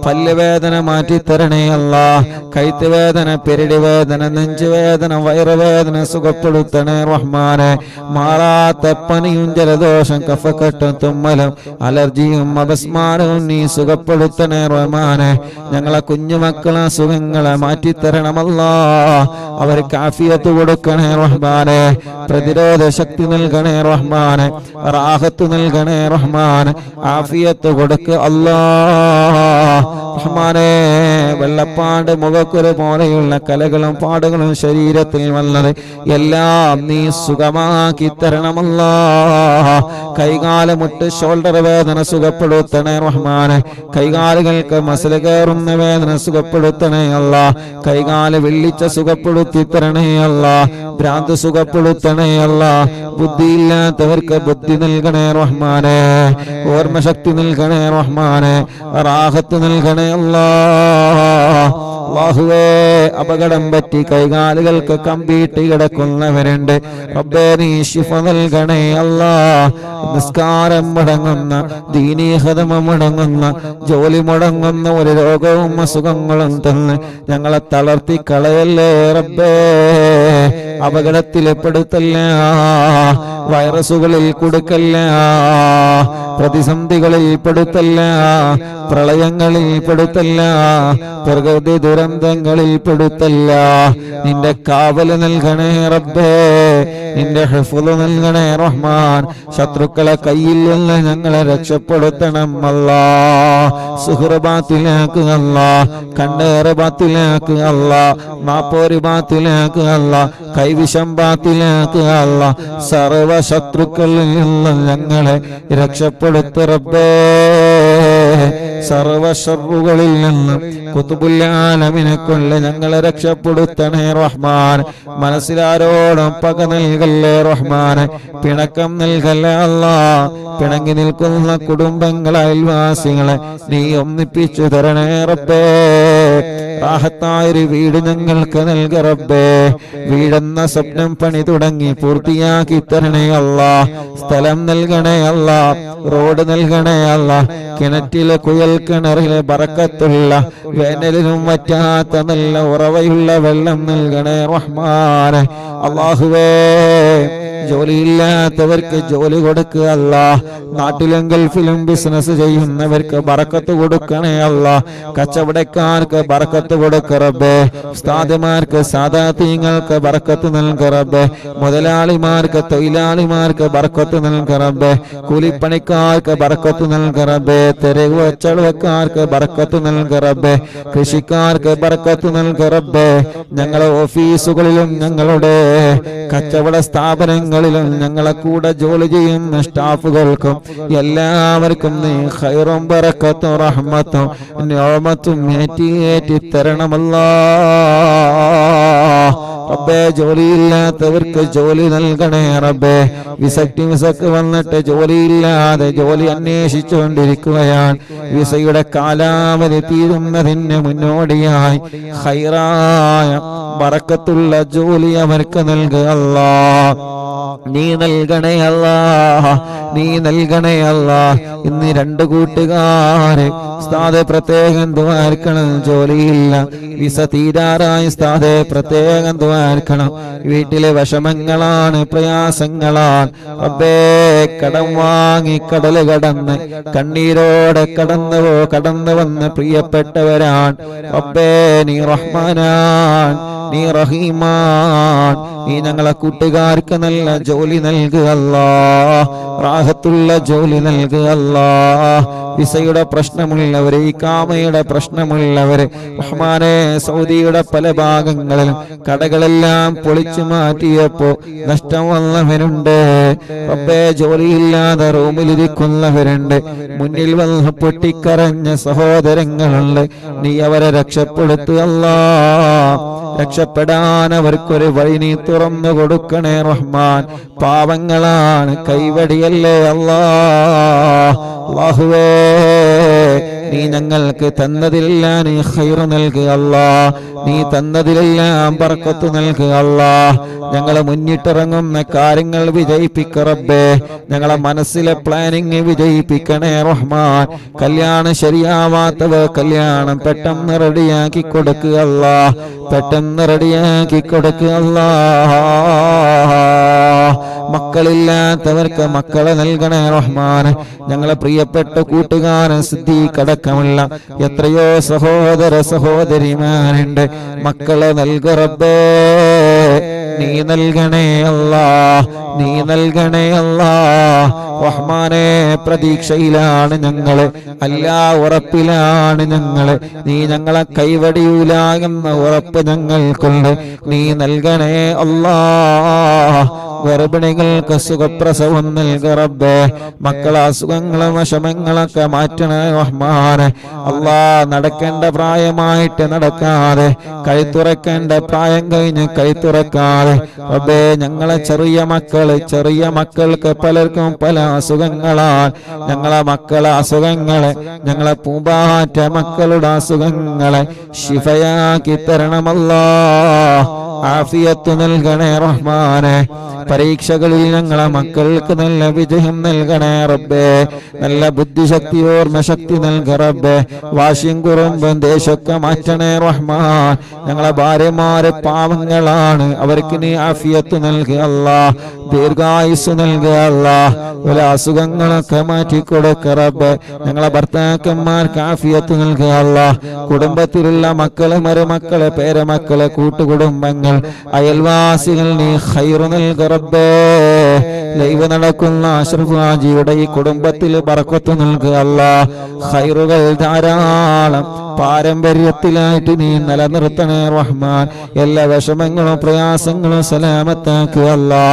S1: പല്ലുവേദന മാറ്റിത്തരണേ അല്ലാ. കൈത്ത് വേദന, പെരടി വേദന, നെഞ്ചുവേദന, വയറുവേദന സുഖപ്പെടുത്തണേ റഹ്മാനെ. മാറാത്ത പനിയും ജലദോഷം, കഫക്കെട്ടും, തുമ്മലും, അലർജിയും, അപസ്മാരവും നീ സുഖപ്പെടുത്തണേ റഹ്മാനെ. ഞങ്ങളെ കുഞ്ഞുമക്കളെ സുഖങ്ങളെ മാറ്റിത്തരണമല്ലാ. അവർക്ക് ആഫിയത്ത് കൊടുക്കണേ റഹ്മാനെ. പ്രതിരോധ ശക്തി നൽകണേ റഹ്മാനെ. റാഹത്ത് നൽകണേ റഹ്മാനെ. ആഫിയത്ത് കൊടുക്ക അല്ലാ റഹ്മാനെ. വെള്ളപ്പാട്, മുഖക്കുരു പോലെയുള്ള കലകളും പാടുകളും ശരീരത്തിൽ വന്നത് എല്ലാം നീ സുഖമാക്കി തരണമല്ലാ. കൈകാല മുട്ട്, ഷോൾഡർ വേദന സുഖപ്പെടുത്തണേ റഹ്മാനെ. കൈകാലുകൾക്ക് മസിൽ കയറുന്ന വേദന സുഖപ്പെടുത്തണേ അല്ലാ. കൈകാല് വെള്ളിച്ച സുഖപ്പെടുത്തി തരണേ അല്ലാ. ഭ്രാന്ത് സുഖപ്പെടുത്തണേ അല്ലാ. ബുദ്ധിയില്ലാത്തവർക്ക് ബുദ്ധി നൽകണേ റഹ്മാനെ. ഓർമ്മശക്തി നൽകണേ റഹ്മാനെ. റാഹത്ത് നൽകണേ അല്ലാ. അല്ലാഹുവേ, അപകടം പറ്റി കൈകാലുകൾക്ക് കമ്പിയിട്ട് കിടക്കുന്നവരുണ്ട് റബ്ബേ, നീ ശിഫ നൽകണേ അല്ലാ. നിസ്കാരം മുടങ്ങുന്ന, ദീനീ ഖദമ മുടങ്ങുന്ന, ജോലി മുടങ്ങുന്ന ഒരു രോഗവും അസുഖങ്ങളും തന്ന് ഞങ്ങളെ തളർത്തി കളയല്ലേ റബ്ബേ. അപകടത്തിൽപ്പെടുത്തല്ല. വൈറസുകളിൽ കൊടുക്കല്ല, പ്രതിസന്ധികളിൽ പെടുത്തല്ല, പ്രളയങ്ങളിൽ പെടുത്തല്ല, പ്രകൃതി ദുരന്തങ്ങളിൽ പെടുത്തല്ല. നിന്റെ കാവല് നൽകണേ റബ്ബേ, നിന്റെ ഹിഫ്ള് നൽകണേ റഹ്മാൻ. ശത്രുക്കളെ കയ്യിൽ നിന്ന് ഞങ്ങളെ രക്ഷപ്പെടുത്തണം അല്ലാ. സുഹൃ ബാത്തിലാക്ക് അല്ലാ, കണ്ണേറ് ബാത്തിലാക്ക് അല്ലാ, മാപ്പോര് ബാത്തിലാക്ക് അല്ലാ, കൈവിഷം ബാത്തിലാക്ക് അല്ലാ. സർവ ശത്രുക്കളിൽ നിന്ന് ഞങ്ങളെ രക്ഷപ്പെടുത്തു റബ്ബേ. സർവ ശർറുകളിൽ നിന്നും ഖുതുബുൽ ആലമിനെ കൊണ്ട് ഞങ്ങളെ രക്ഷപ്പെടുത്തണേ റഹ്മാൻ. മനസ്സിലാരോടും പക നൽകല്ലേ റഹ്മാൻ, പിണക്കം നൽകല്ലേ അല്ലാ. പിണങ്ങി നിൽക്കുന്ന കുടുംബങ്ങളെ, അയൽവാസികളെ നീ ഒന്നിപ്പിച്ചു തരണേ റബ്ബേ. റാഹത്തായൊരു വീട് ഞങ്ങൾക്ക് നൽക റബ്ബേ. വീടെന്ന സ്വപ്നം പണി തുടങ്ങി പൂർത്തിയാക്കി തരണേ അല്ലാ. സ്ഥലം നൽകണേ അല്ലാ, റോഡ് നൽകണേ അല്ലാ. കിണറ്റിലെ കുയൽ കിണറിലെ ബറക്കത്തുള്ള, വേനലിനും വറ്റാത്ത നല്ല ഉറവയുള്ള വെള്ളം നൽകണേ റഹ്മാനെ. അല്ലാഹുവേ, ജോലിയില്ലാത്തവർക്ക് ജോലി കൊടുക്കുക അല്ലാ. നാട്ടിലും ഗൾഫിലും ബിസിനസ് ചെയ്യുന്നവർക്ക് ബറക്കത്ത് കൊടുക്കണേ അല്ലാ. കച്ചവടക്കാർക്ക് ബറക്കത്ത് കൊടുക്ക റബ്ബേ. ഉസ്താദുമാർക്ക് സാദാതീങ്ങൾക്ക് ബറക്കത്ത് നൽക റബ്ബേ. മുതലാളിമാർക്ക് തൊഴിലാളിമാർക്ക് ബറക്കത്ത് നൽക റബ്ബേ. കൂലിപ്പണിക്കാർക്ക് ബറക്കത്ത് നൽക റബ്ബേ. തെരുവ് കച്ചവടക്കാർക്ക് ബറക്കത്ത് നൽക റബ്ബേ. കൃഷിക്കാർക്ക് ബറക്കത്ത് നൽക റബ്ബേ. ഞങ്ങളുടെ ഓഫീസുകളിലും ഞങ്ങളുടെ കച്ചവട സ്ഥാപനങ്ങളിലും ഞങ്ങളെ കൂടെ ജോലി ചെയ്യുന്ന സ്റ്റാഫുകൾക്കും എല്ലാവർക്കും നീ ഖൈറും ബറക്കത്തും റഹ്മത്തും നിഅമത്തും ഏറ്റി തരണമല്ലാ. റബ്ബേ, ജോലിയില്ലാത്തവർക്ക് ജോലി നൽകണേ റബ്ബേ. വിസക്ക് വന്നിട്ട് ജോലിയില്ലാതെ ജോലി അന്വേഷിച്ചുകൊണ്ടിരിക്കുകയാണ്. വിസയുടെ കാലാവധി തീരുന്നതിന് മുന്നോടിയായി ഖൈറായ ബറക്കത്തുള്ള ജോലി അവർക്ക് നൽകുക അല്ലാ. നീ നൽകണേ അല്ലാ, നീ നൽകണേ അല്ലാ. ഇന്ന് രണ്ട് കൂട്ടുകാര് ഉസ്താദെ പ്രത്യേകം ദുആർക്കണം, ജോലിയില്ല, വിസ തീരാറായി ഉസ്താദെ പ്രത്യേകം ദുആർക്കണം. വീട്ടിലെ വിഷമങ്ങളാണ്, പ്രയാസങ്ങളാണ് റബ്ബേ. കടം വാങ്ങി കടല് കടന്ന് കണ്ണീരോടെ കടന്നു വന്ന് പ്രിയപ്പെട്ടവരാണ് റബ്ബേ. നീ റഹ്മാനാൻ, നീ റഹീമാൻ. നീ ഞങ്ങളെ കൂട്ടുകാർക്ക് നല്ല ജോലി നൽകുക അല്ലാ, റാഹത്തുള്ള ജോലി നൽകുക അല്ലാ. വിസയുടെ പ്രശ്നമുള്ളവര്, ഇഖാമയുടെ പ്രശ്നമുള്ളവര് റഹ്മാനെ, സൗദിയുടെ പല ഭാഗങ്ങളിലും കടകളെല്ലാം പൊളിച്ചു മാറ്റിയപ്പോ നഷ്ടം വന്നവരുണ്ട് റബ്ബേ. ജോലിയില്ലാതെ റൂമിലിരിക്കുന്നവരുണ്ട്. മുന്നിൽ വന്ന് പൊട്ടിക്കരഞ്ഞ സഹോദരങ്ങളുണ്ട്. നീ അവരെ രക്ഷപ്പെടുത്തുക അല്ലാ. രക്ഷപ്പെടാൻ അവർക്കൊരു വഴി നീ തുറന്നു കൊടുക്കണേ റഹ്മാൻ. പാവങ്ങളാണ്, കൈവടിയല്ലേ അല്ലാ. അല്ലാഹുവേ, നീ ഞങ്ങൾക്ക് തന്നതിലെല്ലാം നീ ഖൈർ നൽകുക അല്ലാ. നീ തന്നതിലെല്ലാം ബർക്കത്ത് നൽകുക അല്ലാ. ഞങ്ങളെ മുന്നിട്ടിറങ്ങുന്ന കാര്യങ്ങൾ വിജയിപ്പിക്ക റബ്ബേ. ഞങ്ങളെ മനസ്സിലെ പ്ലാനിങ് വിജയിപ്പിക്കണേ റഹ്മാൻ. കല്യാണം ശരിയാവാത്തവർ കല്യാണം പെട്ടെന്ന് റെഡിയാക്കി കൊടുക്കുക അല്ലാ. പെട്ടെന്ന് റെഡിയാക്കി കൊടുക്കുക അല്ലാ. മക്കളില്ലാത്തവർക്ക് മക്കളെ നൽകണേ റഹ്മാൻ. ഞങ്ങളെ പ്രിയപ്പെട്ട കൂട്ടുകാരൻ സിദ്ദീഖ് അടക്കമുള്ള എത്രയോ സഹോദര സഹോദരിമാരുണ്ട്. മക്കളെ നൽക റബ്ബേ. നീ നൽകണേ അല്ലാ, നീ നൽകണേ അല്ലാ. റഹ്മാനെ, പ്രതീക്ഷയിലാണ് ഞങ്ങള്, അല്ലാ ഉറപ്പിലാണ് ഞങ്ങള്. നീ ഞങ്ങളെ കൈവടിയൂല എന്ന ഉറപ്പ് ഞങ്ങൾക്കുണ്ട്. നീ നൽകണേ അല്ലാ. ഗർഭിണികൾക്ക് സുഖപ്രസവം നൽക റബ്ബേ. മക്കളെ അസുഖങ്ങളും വിഷമങ്ങളൊക്കെ മാറ്റണേ റഹ്മാനെ. അല്ലാ, നടക്കേണ്ട പ്രായമായിട്ട് നടക്കാതെ, കൈത്തുറക്കേണ്ട പ്രായം കഴിഞ്ഞ് കൈത്തുറക്കാതെ റബ്ബേ, ഞങ്ങളെ ചെറിയ മക്കൾക്ക് പലർക്കും പല അസുഖങ്ങളാണ്. ഞങ്ങളെ മക്കളെ അസുഖങ്ങളെ, ഞങ്ങളെ പൂമ്പാറ്റ മക്കളുടെ അസുഖങ്ങളെ ശിഫയാക്കി തരണമല്ലാ. ആഫിയത്ത് നൽകണേ റഹ്മാനെ. പരീക്ഷകളിൽ ഞങ്ങളെ മക്കൾക്ക് നല്ല വിജയം നൽകണേ റബ്ബേ. നല്ല ബുദ്ധിശക്തി ഓർമ്മശക്തി നൽക റബ്ബേ. വാശിയും കുറുമ്പും ദേശമൊക്കെ മാറ്റണേ റഹ്മാൻ. ഞങ്ങളെ ഭാര്യമാരെ പാവങ്ങളാണ്, അവർക്ക് നീ ആഫിയത്ത് നൽകുക അല്ലാ, ദീർഘായുസ് നൽകുക അല്ലാ. ഒരു അസുഖങ്ങളൊക്കെ മാറ്റിക്കൊടുക്ക റബ്ബേ. ഞങ്ങളെ ഭർത്താക്കന്മാർക്ക് ആഫിയത്ത് നൽകുക അല്ലാ. കുടുംബത്തിലുള്ള മക്കള്, മരുമക്കള്, പേരമക്കള്, കൂട്ടുകുടുംബങ്ങൾ, അയൽവാസികൾ നീ ഖൈറ് നൽകുക റബ്ബേ. ലൈവ് നടക്കുന്ന അഷ്റഫ് ഹാജിയുടെ ഈ കുടുംബത്തിൽ ബർക്കത്ത് നൽകുക അല്ലാ. ഖൈറുകൾ ധാരാളം പാരമ്പര്യത്തിലായിട്ട് നീ നിലനിർത്തണേ റഹ്മാൻ. എല്ലാ വിഷമങ്ങളും പ്രയാസങ്ങളും സലാമത്താക്കുക അല്ലാ.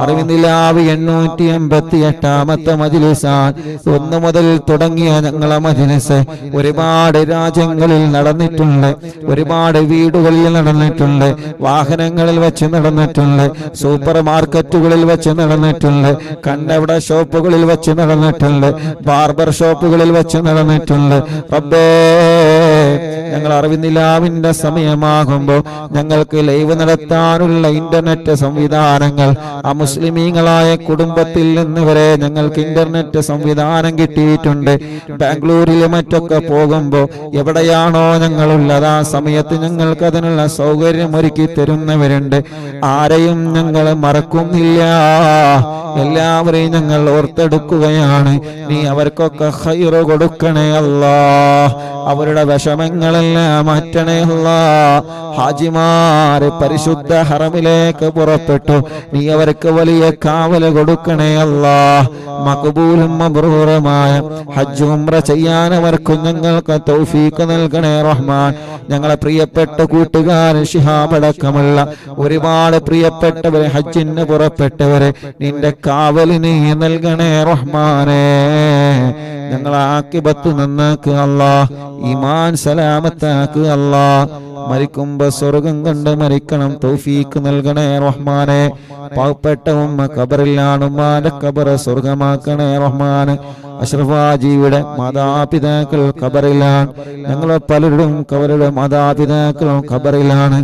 S1: അറിവിന്ദിലാവ് 888 മജ്‌ലിസാൻ 1 മുതൽ തുടങ്ങിയ ഞങ്ങളെ മജ്‌ലിസ് ഒരുപാട് രാജ്യങ്ങളിൽ നടന്നിട്ടുണ്ട്, ഒരുപാട് വീടുകളിൽ നടന്നിട്ടുണ്ട്, വാഹനങ്ങളിൽ വെച്ച് നടന്നിട്ടുണ്ട്, സൂപ്പർ മാർക്കറ്റുകളിൽ വെച്ച് നടന്നിട്ടുണ്ട്, കണ്ടവിട ഷോപ്പുകളിൽ വെച്ച് നടന്നിട്ടുണ്ട്, ബാർബർ ഷോപ്പുകളിൽ വെച്ച് നടന്നിട്ടുണ്ട്. റബ്ബേ, ഞങ്ങൾ അറിവിന്ദിലാവിന്റെ സമയമാകുമ്പോൾ ഞങ്ങൾക്ക് ലൈവ് നടത്താനുള്ള ഇന്റർനെറ്റ് സംവിധാനങ്ങൾ അമുസ്ലിമീങ്ങളായ കുടുംബത്തിൽ നിന്ന് വരെ ഞങ്ങൾക്ക് ഇന്റർനെറ്റ് സംവിധാനം കിട്ടിയിട്ടുണ്ട്. ബാംഗ്ലൂരിൽ മറ്റൊക്കെ പോകുമ്പോൾ എവിടെയാണോ ഞങ്ങളുള്ളത് ആ സമയത്ത് ഞങ്ങൾക്ക് അതിനുള്ള സൗകര്യം ഒരുക്കി തരുന്നവരുണ്ട്. ആരെയും ഞങ്ങൾ മറക്കുന്നില്ല, എല്ലാവരെയും ഞങ്ങൾ ഓർത്തെടുക്കുകയാണ്. നീ അവർക്കൊക്കെ ഖൈറ് കൊടുക്കണേ അല്ലാ. അവരുടെ വിഷമങ്ങളെല്ലാം മാറ്റണേ അല്ലാ. ഹാജിമാര് പരിശുദ്ധ ഹറമിലേക്ക് പുറപ്പെട്ടു, നീ അവർക്ക് വലിയ കാവല് കൊടുക്കണേ അല്ലാ. മഖബൂലും മബ്റൂറുമായ ഹജ്ജ് ഉംറ ചെയ്യാൻ അവർക്കും ഞങ്ങൾക്ക് തൗഫീഖ് നൽകണേ റഹ്മാൻ. ഞങ്ങളെ പ്രിയപ്പെട്ട കൂട്ടുകാരൻ ശിഹാബ് അടക്കമുള്ള ഒരുപാട് പ്രിയപ്പെട്ടവരെ ഹജ്ജിന് പുറപ്പെട്ടവരെ നിന്റെ കാവലിന് നൽകണേ റഹ്മാനേ. ഞങ്ങളെ ആക്കിബത്ത് നന്നാക്കുക അല്ലാ, ഈമാൻ സലാമത്താക്കുക അല്ലാ. മരിക്കുമ്പോ സ്വർഗം കണ്ട് മരിക്കണം തൗഫീഖ് നൽകണേ റഹ്മാനെ. പാവപ്പെട്ട ഉമ്മ ഖബറിലാണ്, ഉമ്മാന്റെ ഖബർ സ്വർഗമാക്കണേ റഹ്മാന്. അഷ്റഫ് ഹാജിയുടെ മാതാപിതാക്കൾ ഖബറിലാണ്, ഞങ്ങൾ പലരുടെയും അവരുടെ മാതാപിതാക്കളും ഖബറിലാണ്.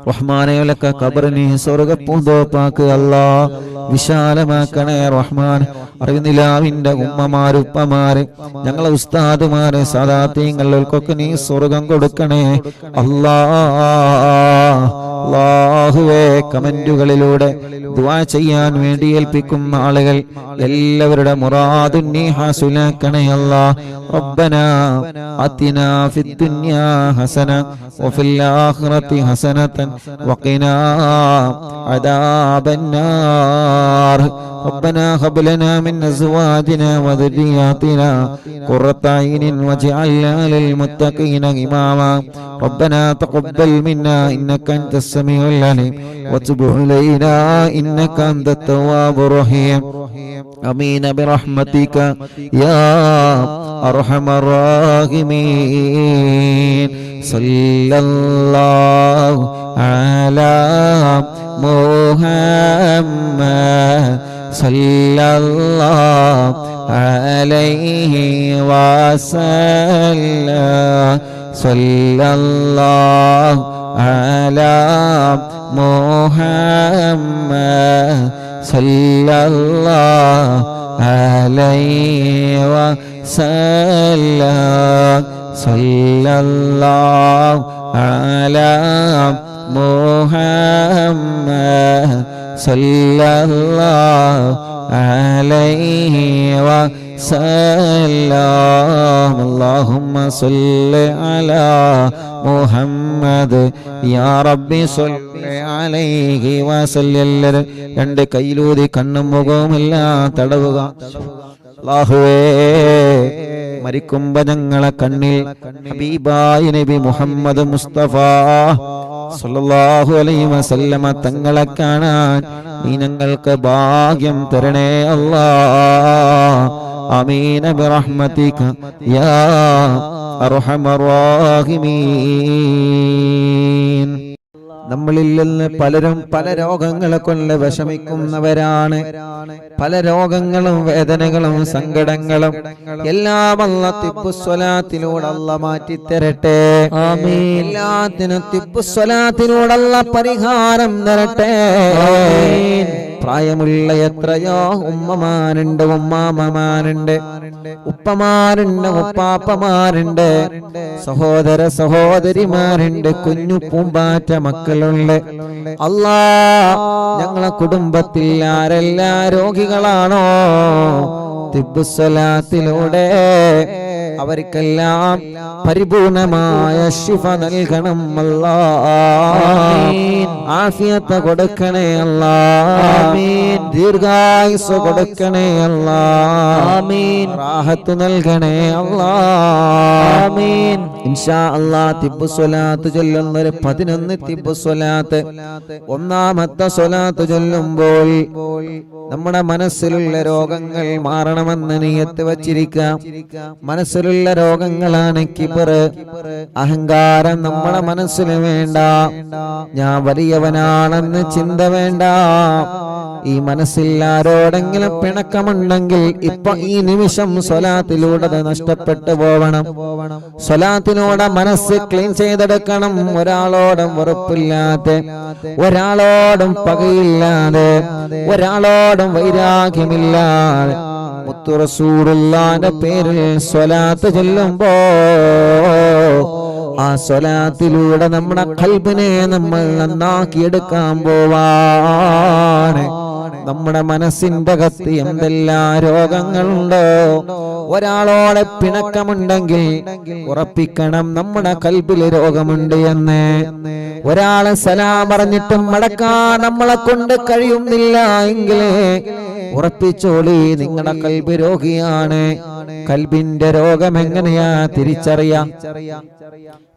S1: റഹ്മാനെയൊക്കെ ഖബറിനെ സ്വർഗപ്പൂന്തോപ്പാക്കുക അല്ലാ, വിശാലമാക്കണേ റഹ്മാൻ. അറിവിനിലാവിന്റെ ഉമ്മമാര്, ഉപ്പമാര്, ഞങ്ങളെ ഉസ്താദുമാര്, സാദാത്യങ്ങൾക്കൊക്കെ നീ സ്വർഗം കൊടുക്കണേ അല്ലാ. അല്ലാഹുവേ, കമന്റുകളിലൂടെ ദുആ ചെയ്യാൻ വേണ്ടി ഏൽപ്പിക്കുന്ന ആളുകൾ എല്ലാവരുടെ മുറാദും നീ ഹാസിലാക്കണേ അല്ലാ. റബ്ബനാ ആതിനാ ഫിദ്ദുനിയാ ഹസന വഫിൽ ആഖിറതി ഹസനതൻ വഖിനാ അദാബന്നാർ. ربنا هب لنا من أزواجنا وذرياتنا قرة أعين واجعلنا للمتقين إماما. ربنا تقبل منا إنك أنت السميع العليم وتب علينا إنك أنت التواب الرحيم. آمين برحمتك يا أرحم الراحمين. صلى الله على محمد صلى الله عليه وسلم. صلى الله على محمد صلى الله عليه وسلم. صلى الله على محمد صلى الله عليه وسلم. اللهم صل على محمد يا ربي صل عليه وسلم. രണ്ട് കൈയിലൂതി കണ്ണും മുഖവും എല്ലാം തടവുക. അല്ലാഹുവേ, മരിക്കുമ്പോ ഞങ്ങളെ കണ്ണിൽ ഹബീബായ നബി മുഹമ്മദ് മുസ്തഫ സല്ലല്ലാഹു അലൈഹി വസല്ലമ തങ്ങളെ കാണാൻ നീ ഞങ്ങൾക്ക് ഭാഗ്യം തരണേ അല്ലാഹ്. ആമീൻ ബിറഹ്മതിക യാ അർഹമർ റഹീമീൻ. നമ്മളിൽ നിന്ന് പലരും പല രോഗങ്ങളെ കൊണ്ട് വിഷമിക്കുന്നവരാണ്. പല രോഗങ്ങളും വേദനകളും സങ്കടങ്ങളും എല്ലാം അല്ലാഹ് തിബ്ബുസ്വലാത്തിലൂടെ അല്ലാഹ് മാറ്റിത്തരട്ടെ. ആമീൻ. എല്ലാത്തിനും തിബ്ബുസ്വലാത്തിലൂടെ അല്ലാഹ് പരിഹാരം തരട്ടെ. ആമീൻ. പ്രായമുള്ള എത്രയോ ഉമ്മമാരുണ്ട്, ഉമ്മാമ്മമാരുണ്ട്, ഉപ്പമാരുണ്ട്, ഉപ്പാപ്പമാരുണ്ട്, സഹോദര സഹോദരിമാരുണ്ട്, കുഞ്ഞു പൂമ്പാറ്റ മക്കളുണ്ട്. അല്ലാഹ് ഞങ്ങളെ കുടുംബത്തിൽ ആരെല്ലാം രോഗികളാണോ തിബ്ബുസ്വലാത്തിലൂടെ അവർക്കെല്ലാം പരിപൂർണമായ ശിഫ നൽകണം അല്ലാഹ്. ആഫിയത്ത് കൊടുക്കണേ അല്ലാഹ്. ദീർഘായുസ് കൊടുക്കണേ അല്ലാഹ്. റാഹത്ത് നൽകണേ അല്ലാഹ്. ഇൻഷാ അല്ലാഹ് തിബ്ബുസ്വലാത്ത് ചൊല്ലുന്നൊരു 11 തിബ്ബുസ്വലാത്ത് ഒന്നാമത്തെ സ്വലാത്ത് ചൊല്ലുമ്പോൾ നമ്മുടെ മനസ്സിലുള്ള രോഗങ്ങൾ മാറണമെന്ന് നിയത്ത് വച്ചിരിക്കാം. മനസ്സിലുള്ള രോഗങ്ങളാണ് കിബർ, അഹങ്കാരം. നമ്മുടെ മനസ്സിന് വേണ്ട. ഞാൻ വലിയവനാണെന്ന് ചിന്ത വേണ്ട. ഈ മനസ്സിൽ ആരോടെങ്കിലും പിണക്കമുണ്ടെങ്കിൽ ഇപ്പൊ ഈ നിമിഷം സ്വലാത്തിലൂടെ നഷ്ടപ്പെട്ടു പോവണം. സ്വലാത്തിലൂടെ മനസ്സ് ക്ലീൻ ചെയ്തെടുക്കണം. ഒരാളോടും വെറുപ്പില്ലാതെ, ഒരാളോടും പകയില്ലാതെ, ഒരാളോടും വൈരാഗ്യമില്ലാതെ മുത്തു റസൂലുള്ളാഹിന്റെ പേരിൽ സ്വലാത്ത് ചൊല്ലുമ്പോ ആ സ്വലാത്തിലൂടെ നമ്മുടെ ഖൽബിനെ നമ്മൾ നന്നാക്കിയെടുക്കാൻ പോവാണ്. നമ്മുടെ മനസ്സിന്റെ അകത്ത് എന്തെല്ലാം രോഗങ്ങളുണ്ടോ, ഒരാളോടെ പിണക്കമുണ്ടെങ്കിൽ ഉറപ്പിക്കണം നമ്മുടെ ഖൽബിൽ രോഗമുണ്ട് എന്ന്. ഒരാളെ സലാം പറഞ്ഞിട്ടും മടക്കാൻ നമ്മളെ കൊണ്ട് കഴിയുന്നില്ല എങ്കിൽ ഉറപ്പിച്ചോളി നിങ്ങളുടെ ഖൽബ് രോഗിയാണ്. ഖൽബിന്റെ രോഗം എങ്ങനെയാ തിരിച്ചറിയാം?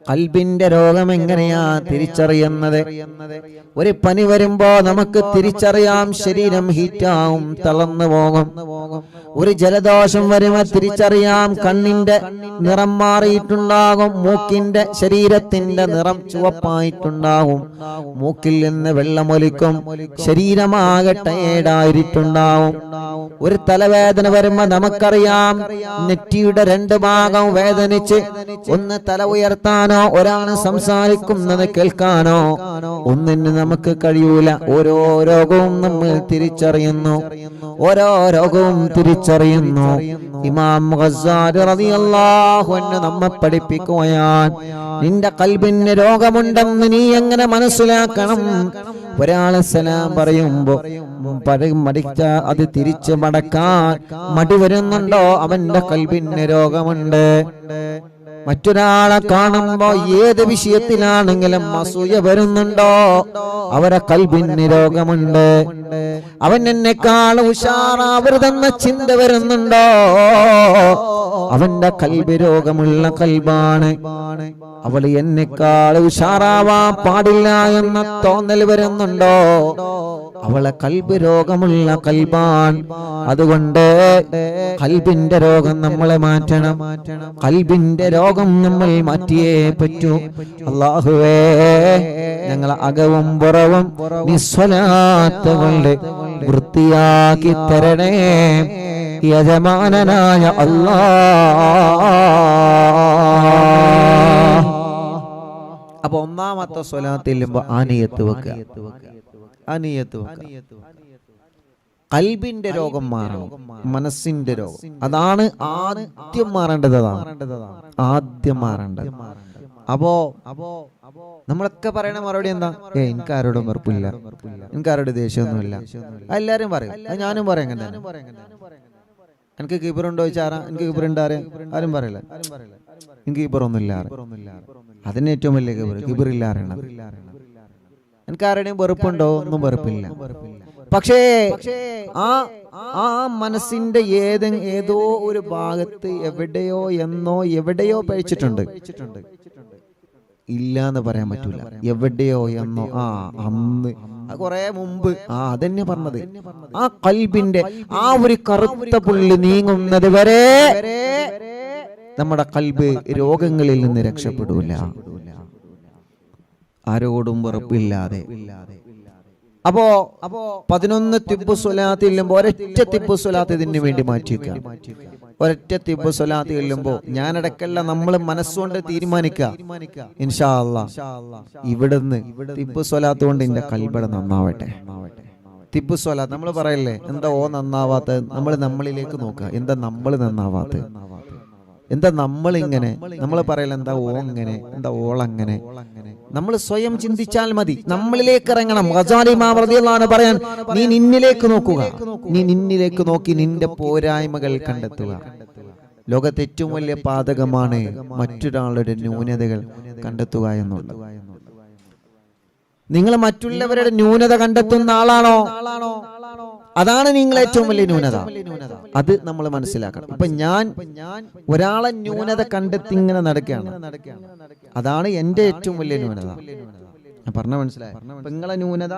S1: ഖൽബിന്റെ രോഗം എങ്ങനെയാ തിരിച്ചറിയുന്നത്? ഒരു പനി വരുമ്പോ നമുക്ക് തിരിച്ചറിയാം, ശരീരം ഹീറ്റാവും, തളർന്നു പോകും. ഒരു ജലദോഷം വരുമ്പോ തിരിച്ചറിയാം, കണ്ണിന്റെ നിറം മാറിയിട്ടുണ്ടാകും, മൂക്കിന്റെ ശരീരത്തിന്റെ നിറം ചുവപ്പായിട്ടുണ്ടാകും, മൂക്കിൽ നിന്ന് വെള്ളമൊലിക്കും, ശരീരമാകെ ടയേർഡായിട്ടുണ്ടാവും. ഒരു തലവേദന വരുമ്പോ നമുക്കറിയാം, നെറ്റിയുടെ 2 ഭാഗം വേദനിച്ച് ഒന്ന് തല ഉയർത്താനോ ഒരാണ് സംസാരിക്കുന്നത് കേൾക്കാനോ ഒന്നിന് നമുക്ക് കഴിയൂല. ഓരോ രോഗവും നമ്മൾ തിരിച്ചറിയുന്നു, ഓരോ രോഗവും തിരിച്ചറിയുന്നു. ഇമാം ഗസ്സാലി റളിയല്ലാഹു അൻഹു നമ്മെ പഠിപ്പിക്കുകയാണ്, നിന്റെ ഖൽബിന് രോഗമുണ്ടെന്ന് നീ എങ്ങനെ മനസ്സിലാക്കണം? ഒരാളെ സലാം പറയുമ്പോ മടിച്ച അത് തിരിച്ച് മടക്കാൻ മടി വരുന്നുണ്ടോ, അവന്റെ ഖൽബിന് രോഗമുണ്ട്. മറ്റൊരാളെ കാണുമ്പോ ഏത് വിഷയത്തിലാണെങ്കിലും അസൂയ വരുന്നുണ്ടോ, അവരെ ഖൽബിന് രോഗമുണ്ട്. അവൻ എന്നെക്കാൾ ഉഷാറാവരുതെന്ന ചിന്ത വരുന്നുണ്ടോ, അവന്റെ ഖൽബ് രോഗമുള്ള ഖൽബാണ്. അവൾ എന്നെക്കാൾ ഉഷാറാവാൻ പാടില്ല എന്ന തോന്നൽ വരുന്നുണ്ടോ, അവളെ ഖൽബ് രോഗമുള്ള ഖൽബാൻ. അതുകൊണ്ട് ഖൽബിന്റെ രോഗം നമ്മളെ മാറ്റണം. ഖൽബിന്റെ രോഗം നമ്മൾ മാറ്റിയേ പറ്റൂ. അല്ലാഹുവേ, ഞങ്ങൾ അകവും പുറവും നിസ്വലാത്ത് കൊണ്ട് വൃത്തിയാക്കി തരണേ യജമാനനായ അല്ലാഹ്. അപ്പൊ ഒന്നാമത്തെ സ്വലാത്തിൽ ആനിയത്ത് വെക്കുക. ഖൽബിന്റെ രോഗം മാറണം, മനസ്സിന്റെ രോഗം. അതാണ് ആദ്യം മാറേണ്ടത്. ആദ്യം മാറേണ്ടത്. അപ്പോ നമ്മളൊക്കെ പറയണ മറുപടി എന്താ? എനിക്ക് ആരോടും വെറുപ്പില്ല, എനിക്ക് ആരോടും ദേഷ്യമൊന്നുമില്ല. എല്ലാരും പറയും, ഞാനും പറയാം. എനിക്ക് കീപ്പറുണ്ടോ ചോദിച്ചാ എനിക്ക് കീപ്പറുണ്ട് ആരും പറയില്ല. എനിക്ക് കീപ്പറൊന്നുമില്ല. അതിന് ഏറ്റവും വലിയ കീപ്പറില്ല അറിയണം. എനിക്ക് ആരുടെയും വെറുപ്പുണ്ടോ? ഒന്നും വെറുപ്പില്ല. പക്ഷേ ആ മനസ്സിന്റെ ഏതോ ഒരു ഭാഗത്ത് എവിടെയോ എന്നോ എവിടെയോ പഴിച്ചിട്ടുണ്ട്. ഇല്ല എന്ന് പറയാൻ പറ്റൂല. എവിടെയോ എന്നോ അന്ന് കുറെ മുമ്പ് അതന്നെ പറഞ്ഞത്. ആ ഖൽബിന്റെ ആ ഒരു കറുത്ത പുള്ളി നീങ്ങുന്നത് വരെ നമ്മുടെ ഖൽബ് രോഗങ്ങളിൽ നിന്ന് രക്ഷപ്പെടൂല. ആരോടും വെറുപ്പില്ലാതെ. അപ്പോ 11 തിബ്ബു സ്വലാത്ത് ചെല്ലുമ്പോ ഒരൊറ്റ തിബ്ബു സ്വലാത്ത് ഇതിന് വേണ്ടി മാറ്റിവെക്കുക. ഒരൊറ്റ തിബ്ബു സ്വലാത്ത് ചെല്ലുമ്പോ ഞാനടക്കല്ല നമ്മൾ മനസ്സുകൊണ്ട് തീരുമാനിക്കുക, ഇൻഷാ അല്ലാഹ് ഇവിടുന്ന് തിബ്ബു സ്വലാത്ത് കൊണ്ട് എന്റെ കൽബ് നന്നാവട്ടെ. തിബ്ബു സ്വലാത്ത് നമ്മൾ പറയല്ലേ, എന്താ ഓ നന്നാവാത്തത്? നമ്മൾ നമ്മളിലേക്ക് നോക്കുക, എന്താ നമ്മൾ നന്നാവാത്തത്? എന്താ നമ്മളിങ്ങനെ? നമ്മൾ പറയല എന്താ ഓ അങ്ങനെ, എന്താ ഓളങ്ങനെ? നമ്മൾ സ്വയം ചിന്തിച്ചാൽ മതി, നമ്മളിലേക്ക് ഇറങ്ങണം. ഗസാലി ഇമാം റളിയല്ലാഹു അൻഹു പറയാൻ, നീ നിന്നിലേക്ക് നോക്കുക, നീ നിന്നിലേക്ക് നോക്കി നിന്റെ പോരായ്മകൾ കണ്ടെത്തുക. ലോകത്തെ ഏറ്റവും വലിയ പാതകമാണ് മറ്റൊരാളുടെ ന്യൂനതകൾ കണ്ടെത്തുക എന്നുള്ളത്. നിങ്ങൾ മറ്റുള്ളവരുടെ ന്യൂനത കണ്ടെത്തുന്ന ആളാണോ? അതാണ് നിങ്ങൾ ഏറ്റവും വലിയ ന്യൂനത. അത് നമ്മൾ മനസ്സിലാക്കണം. ഇപ്പൊ ഞാൻ ഒരാളെ ന്യൂനത കണ്ടെത്തി ഇങ്ങനെ നടക്കുകയാണ്, അതാണ് എന്റെ ഏറ്റവും വലിയ ന്യൂനത. ഞാൻ പറഞ്ഞ മനസ്സിലായി? നിങ്ങളെ ന്യൂനത,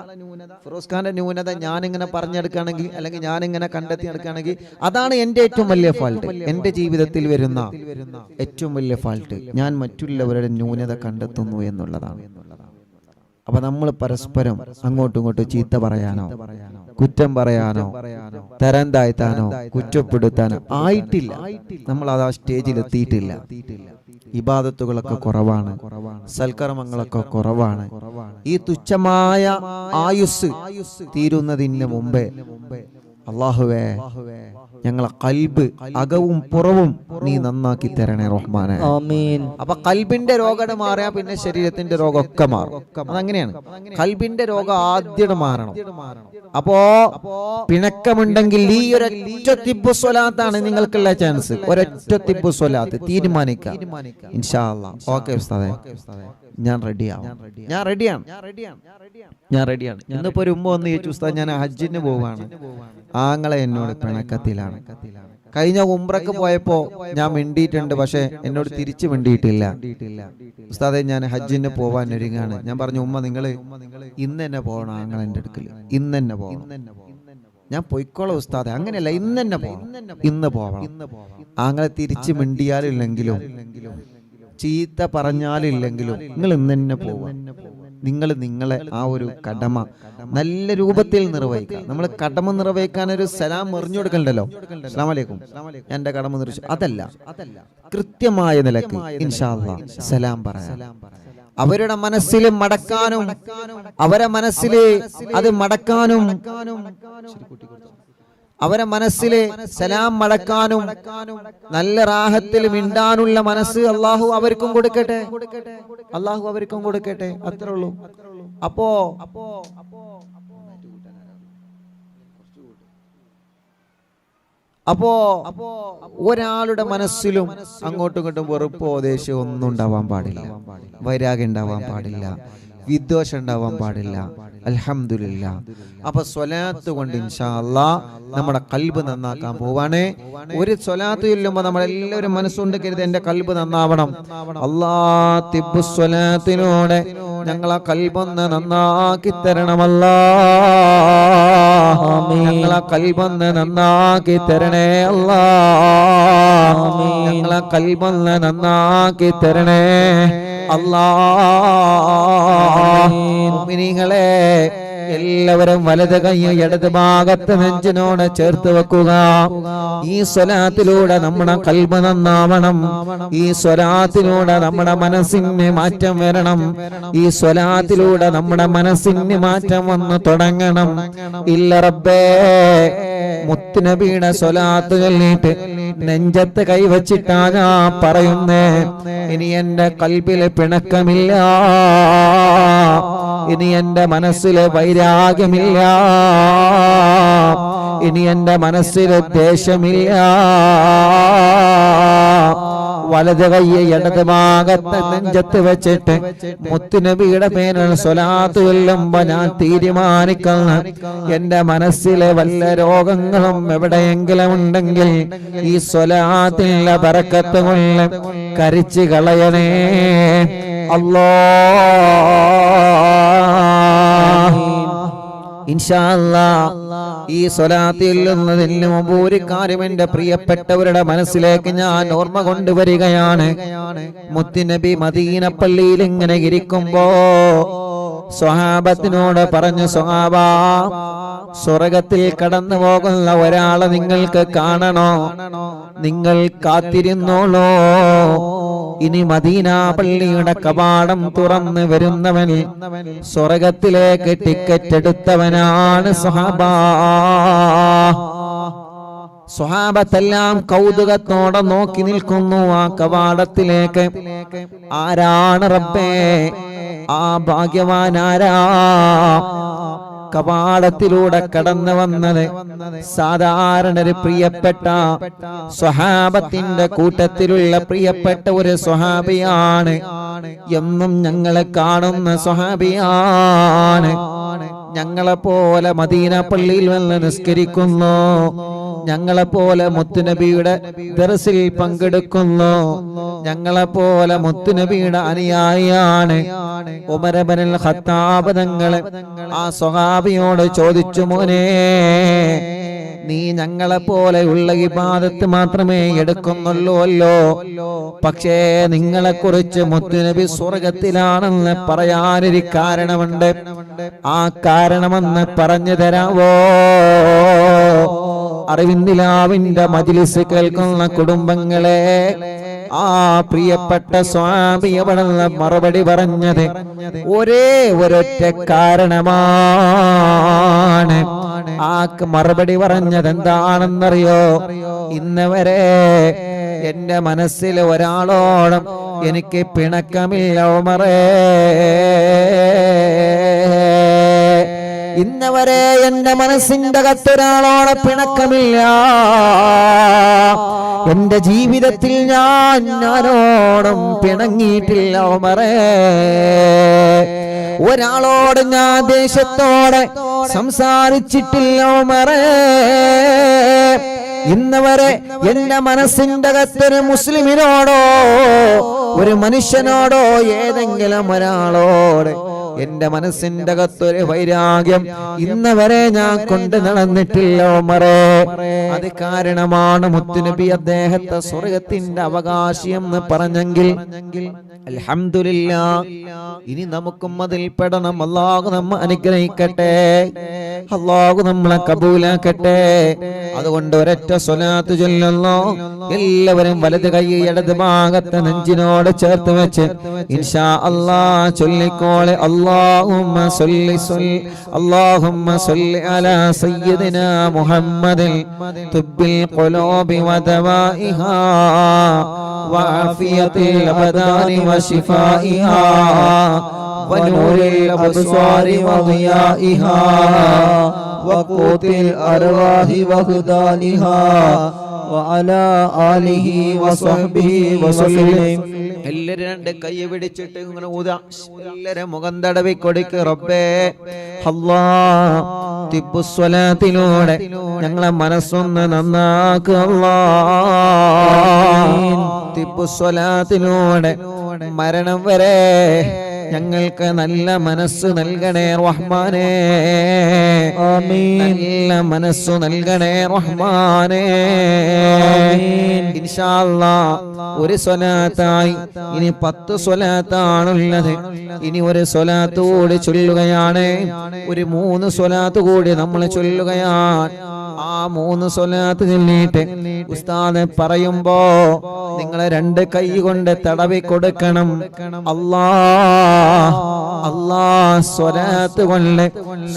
S1: ഫിറോസ് ഖാന്റെ ന്യൂനത ഞാൻ ഇങ്ങനെ പറഞ്ഞെടുക്കുകയാണെങ്കിൽ, അല്ലെങ്കിൽ ഞാൻ ഇങ്ങനെ കണ്ടെത്തി എടുക്കുകയാണെങ്കിൽ, അതാണ് എന്റെ ഏറ്റവും വലിയ ഫാൾട്ട്. എന്റെ ജീവിതത്തിൽ വരുന്ന ഏറ്റവും വലിയ ഫാൾട്ട് ഞാൻ മറ്റുള്ളവരുടെ ന്യൂനത കണ്ടെത്തുന്നു എന്നുള്ളതാണ്. അപ്പൊ നമ്മൾ പരസ്പരം അങ്ങോട്ടും ഇങ്ങോട്ടും ചീത്ത പറയാനോ കുറ്റം പറയാനോ തരം താഴ്ത്താനോ കുറ്റപ്പെടുത്താനോ ആയിട്ടില്ല. നമ്മൾ അത് ആ സ്റ്റേജിൽ എത്തിയിട്ടില്ല. ഇബാദത്തുകളൊക്കെ കുറവാണ്, സൽക്കർമ്മങ്ങളൊക്കെ കുറവാണ്. ഈ തുച്ഛമായ ആയുസ് തീരുന്നതിന് മുമ്പേ അല്ലാഹുവേ ഞങ്ങളെ കൽബ് അകവും പുറവും നീ നന്നാക്കി തരണേ റഹ്മാനെ, ആമീൻ. അപ്പൊ കൽബിന്റെ രോഗം മാറിയാ പിന്നെ ശരീരത്തിന്റെ രോഗമൊക്കെ മാറും. അതങ്ങനെയാണ്. കൽബിന്റെ രോഗം ആദ്യം മാറണം. അപ്പോ പിണക്കമുണ്ടെങ്കിൽ ഈ ഒരൊറ്റ തിബ്ബു സ്വലാത്താണ് നിങ്ങൾക്കുള്ള ചാൻസ്. ഒരൊറ്റ തിബ്ബു സ്വലാത്ത് തീരുമാനിക്കാം, ഇൻഷാ അല്ലാഹ്. ഓക്കെ ഉസ്താദേ, ഞാൻ റെഡിയാണ്. ഇന്നിപ്പോ ഒരു ഉമ്മ വന്ന് ചോദിച്ചു, ഉസ്താദ് ഞാൻ ഹജ്ജിന് പോവാണ്, ആങ്ങളെ എന്നോട് പിണക്കത്തിലാണ്. കഴിഞ്ഞ ഉംറക്ക് പോയപ്പോ ഞാൻ മിണ്ടിയിട്ടുണ്ട്, പക്ഷെ എന്നോട് തിരിച്ചു മിണ്ടിയിട്ടില്ല. ഉസ്താദെ ഞാൻ ഹജ്ജിന് പോവാൻ ഒരുങ്ങാണ്. ഞാൻ പറഞ്ഞു, ഉമ്മ നിങ്ങള് ഇന്ന് തന്നെ പോകണം, ആങ്ങളെന്റെ അടുക്കൽ ഇന്ന് തന്നെ പോകണം. ഞാൻ പൊയ്ക്കോളാം ഉസ്താദെ. അങ്ങനെയല്ല, ഇന്ന് തന്നെ പോകണം, ഇന്ന് പോകണം. ആങ്ങളെ തിരിച്ചു മിണ്ടിയാലില്ലെങ്കിലും ചീത്ത പറഞ്ഞാലില്ലെങ്കിലും നിങ്ങൾ ഇന്ന് തന്നെ പോവാം. നിങ്ങൾ നിങ്ങളെ ആ ഒരു കടമ നല്ല രൂപത്തിൽ നിർവഹിക്കുക. നമ്മൾ കടമ നിർവഹിക്കാൻ ഒരു സലാം എറിഞ്ഞു കൊടുക്കണ്ടല്ലോ, അസ്സലാമു അലൈക്കും എന്റെ കടമ നിർവഹിച്ചു, അതല്ല. കൃത്യമായ നിലക്ക് ഇൻഷാ അല്ലാഹ് സലാം പറയാം. അവരുടെ മനസ്സിൽ മടക്കാനും, അവരെ മനസ്സിൽ അത് മടക്കാനും, അവരെ മനസ്സിലെ സലാം മടക്കാനും നല്ല റാഹത്തിൽ മിണ്ടാനുള്ള മനസ്സ് അള്ളാഹു അവർക്കും കൊടുക്കട്ടെ, അള്ളാഹു അവർക്കും കൊടുക്കട്ടെ. അത്രേ ഉള്ളൂ. അപ്പോ ഒരാളുടെ മനസ്സിലും അങ്ങോട്ടും ഇങ്ങോട്ടും വെറുപ്പോ ദേഷ്യമോ ഒന്നും ഉണ്ടാവാൻ പാടില്ല, വൈരാഗ്യം ഉണ്ടാവാൻ പാടില്ല, വിദ്വേഷം ഉണ്ടാവാൻ പാടില്ല. അൽഹംദുലില്ലാ. അപ്പൊ സ്വലാത്ത് കൊണ്ട് ഇൻഷാ അല്ലാഹ് നമ്മുടെ കൽബ് നന്നാക്കാൻ പോവാണ്. ഒരു സ്വലാത്ത് ചൊല്ലുമ്പോൾ നമ്മളെല്ലാവരും മനസ്സുകൊണ്ട് കരുതി എന്റെ കൽബ് നന്നാവണം. അല്ലാഹ് തിബ്ബു സ്വലാത്തിലൂടെ ഞങ്ങളെ കൽബൊന്ന് നന്നാക്കി തരണമല്ലാ, ഞങ്ങളെ കൽബൊന്ന് നന്നാക്കി തരണേ അല്ലാ, ഞങ്ങളെ കൽബൊന്ന് നന്നാക്കി തരണേ അല്ലാ. മുഅ്മിനീങ്ങളെ എല്ലാവരും വലത് കൈ ഇടത് ഭാഗത്ത് നെഞ്ചിനോട് ചേർത്ത് വെക്കുക. ഈ സ്വലാത്തിലൂടെ നമ്മുടെ കൽബ് നന്നാവണം. ഈ സ്വലാത്തിലൂടെ നമ്മുടെ മനസ്സിന് മാറ്റം വരണം. ഈ സ്വലാത്തിലൂടെ നമ്മുടെ മനസ്സിന് മാറ്റം വന്ന് തുടങ്ങണം. ഇല്ല റബ്ബേ, മുത്തുനബിയുടെ സ്വലാത്ത് ചൊല്ലിയിട്ട് നെഞ്ചത്ത് കൈവച്ചിട്ടാ ഞാൻ പറയുന്നേ, ഇനി എന്റെ കൽബില് പിണക്കമില്ല, ഇനി എന്റെ മനസ്സില് വൈരാഗ്യമില്ല, ഇനി എന്റെ മനസ്സില് ദേഷ്യമില്ല. വലത് കയ്യെ ഇടത് ഭാഗത്ത് നെഞ്ചത്ത് വെച്ചിട്ട് മുത്തുനബിയുടെ പേരിൽ സ്വലാത്ത് ചൊല്ലുമ്പോ ഞാൻ തീരുമാനിക്കുന്ന എന്റെ മനസ്സിലെ വല്ല രോഗങ്ങളും എവിടെയെങ്കിലും ഉണ്ടെങ്കിൽ ഈ സ്വലാത്തിന്റെ ബറക്കത്ത് കൊണ്ട് കരിച്ചു കളയണേ അല്ലാഹ്. ഇൻഷാ അല്ലാഹ് ഈ സ്വലാത്ത് ചൊല്ലുന്നതിന് മുമ്പ് ഒരു കാര്യം എന്റെ പ്രിയപ്പെട്ടവരുടെ മനസ്സിലേക്ക് ഞാൻ ഓർമ്മ കൊണ്ടുവരികയാണ്. മുത്തുനബി മദീന പള്ളിയിൽ ഇങ്ങനെ ഇരിക്കുമ്പോ സ്വഹാബത്തിനോട് പറഞ്ഞു, സ്വഹാബാ, സ്വർഗത്തിൽ കടന്നു പോകുന്ന ഒരാളെ നിങ്ങൾക്ക് കാണണോ? നിങ്ങൾ കാത്തിരുന്നോളോ. ഇനി മദീന പള്ളിയുടെ കവാടം തുറന്ന് വരുന്നവൻ സ്വർഗത്തിലേക്ക് ടിക്കറ്റ് എടുത്തവനാണ് സ്വഹാബാ. സ്വഹാബത്തെല്ലാം കൗതുകത്തോടെ നോക്കി നിൽക്കുന്നു ആ കവാടത്തിലേക്ക്. ആരാണ് റബ്ബേ ആ ഭാഗ്യവാനാരാ? കവാടത്തിലൂടെ കടന്നു വന്നത് സാധാരണ ഒരു പ്രിയപ്പെട്ട സ്വഹാബത്തിന്റെ കൂട്ടത്തിലുള്ള പ്രിയപ്പെട്ട ഒരു സ്വഹാബിയാണ്. എന്നും ഞങ്ങളെ കാണുന്ന സ്വഹാബിയാണ്. ഞങ്ങളെ പോലെ മദീന പള്ളിയിൽ വന്ന് നിസ്കരിക്കുന്നു, ഞങ്ങളെ പോലെ മുത്തുനബിയുടെ ദർസിൽ പങ്കെടുക്കുന്നു, ഞങ്ങളെ പോലെ മുത്തുനബിയുടെ അനുയായിയാണ്. ഉമർ ഇബ്നുൽ ഖത്താബ് തങ്ങൾ ആ സ്വഹാബിയോട് ചോദിച്ചു, മോനെ, നീ ഞങ്ങളെ പോലെയുള്ള ഇബാദത്ത് മാത്രമേ എടുക്കുന്നുള്ളൂല്ലോ, പക്ഷേ നിങ്ങളെ കുറിച്ച് മുത്തുനബി സ്വർഗത്തിലാണെന്ന് പറയാനൊരു കാരണമുണ്ട്. ആ കാരണമെന്ന് പറഞ്ഞു തരാവോ? അറിവിന്ദിലാവിന്റെ മജ്ലിസ് കേൾക്കുന്ന കുടുംബങ്ങളെ, ആ പ്രിയപ്പെട്ട സ്വാമി അവിടെ മറുപടി പറഞ്ഞത് ഒരേ ഒരൊറ്റ കാരണമാണ്. ആ മറുപടി പറഞ്ഞത് എന്താണെന്നറിയോ? ഇന്നവരെ എന്റെ മനസ്സിൽ ഒരാളോടും എനിക്ക് പിണക്കമില്ല ഉമറേ. ഇന്നവരെ എന്റെ മനസ്സിന്റെ അകത്തൊരാളോടെ പിണക്കമില്ല. എന്റെ ജീവിതത്തിൽ ഞാൻ ആരോടും പിണങ്ങിയിട്ടില്ല ഉമറേ. ഒരാളോട് ഞാൻ ദേശത്തോടെ സംസാരിച്ചിട്ടില്ല ഉമറേ. ഇന്നവരെ എന്റെ മനസ്സിന്റെ അകത്തൊരു മുസ്ലിമിനോടോ ഒരു മനുഷ്യനോടോ ഏതെങ്കിലും ഒരാളോട് എന്റെ മനസ്സിന്റെ അകത്തൊരു വൈരാഗ്യം ഇന്നവരെ ഞാൻ കൊണ്ട് നടന്നിട്ടില്ല ഉമറേ. അത് കാരണമാണ് മുത്തുനബി അദ്ദേഹത്തെ സ്വർഗത്തിന്റെ അവകാശി എന്ന് പറഞ്ഞെങ്കിൽ അൽഹംദുലില്ലാഹ്, ഇനി നമുക്കും അതിൽ പെടണം. അല്ലാഹു നമ്മെ അനുഗ്രഹിക്കട്ടെ, അല്ലാഹു നമ്മളെ കബൂലാക്കട്ടെ. അതുകൊണ്ട് ഒരൊറ്റ സ്വലാത്ത് ചൊല്ലുന്നു. എല്ലാവരും വലത് കൈ ഇടത് ഭാഗത്തെ നെഞ്ചിനോട് ചേർത്ത് വെച്ച് ഇൻഷാ അല്ലാഹ് ചൊല്ലിക്കോളെ. اللهم صل على سيدنا محمد طب القلوب ودوائها وعافية الأبدان وشفائها ونور الأبصار وضيائها وقوت الأرواح وخدانها وعلى آله وصحبه وسلم. എല്ലാരും രണ്ട് കൈ പിടിച്ചിട്ട് ഇങ്ങനെ ഊതാ, എല്ലാരും മുഖം തടവി കൊടുക്ക്. റബ്ബേ അല്ലാഹ്, തിബ്ബുസ്വലാത്തിലൂടെ ഞങ്ങളെ മനസ്സൊന്ന് നന്നാക്കുക അല്ലാഹ്. തിബ്ബുസ്വലാത്തിലൂടെ മരണം വരെ ഞങ്ങൾക്ക് നല്ല മനസ്സ് നൽകണേ റഹ്മാനേ. ആമീൻ. നല്ല മനസ്സ് നൽകണേ റഹ്മാനേ. ഇൻഷാ അല്ലാഹ് ഒരു സ്വലാത്തായി ഇനി 10 സ്വലാത്താണുള്ളത്. ഇനി ഒരു സ്വലാത്ത് കൂടി ചൊല്ലുകയാണ്. ഒരു 3 സ്വലാത്ത് കൂടി നമ്മൾ ചൊല്ലുകയാണ്. ആ 3 സ്വലാത്ത് ചൊല്ലിയിട്ട് ഉസ്താദ് പറയുമ്പോ നിങ്ങളെ 2 കൈ കൊണ്ട് തടവി കൊടുക്കണം. അല്ലാഹ് അല്ലാഹ് സ്വലാത്ത് കൊണ്ട്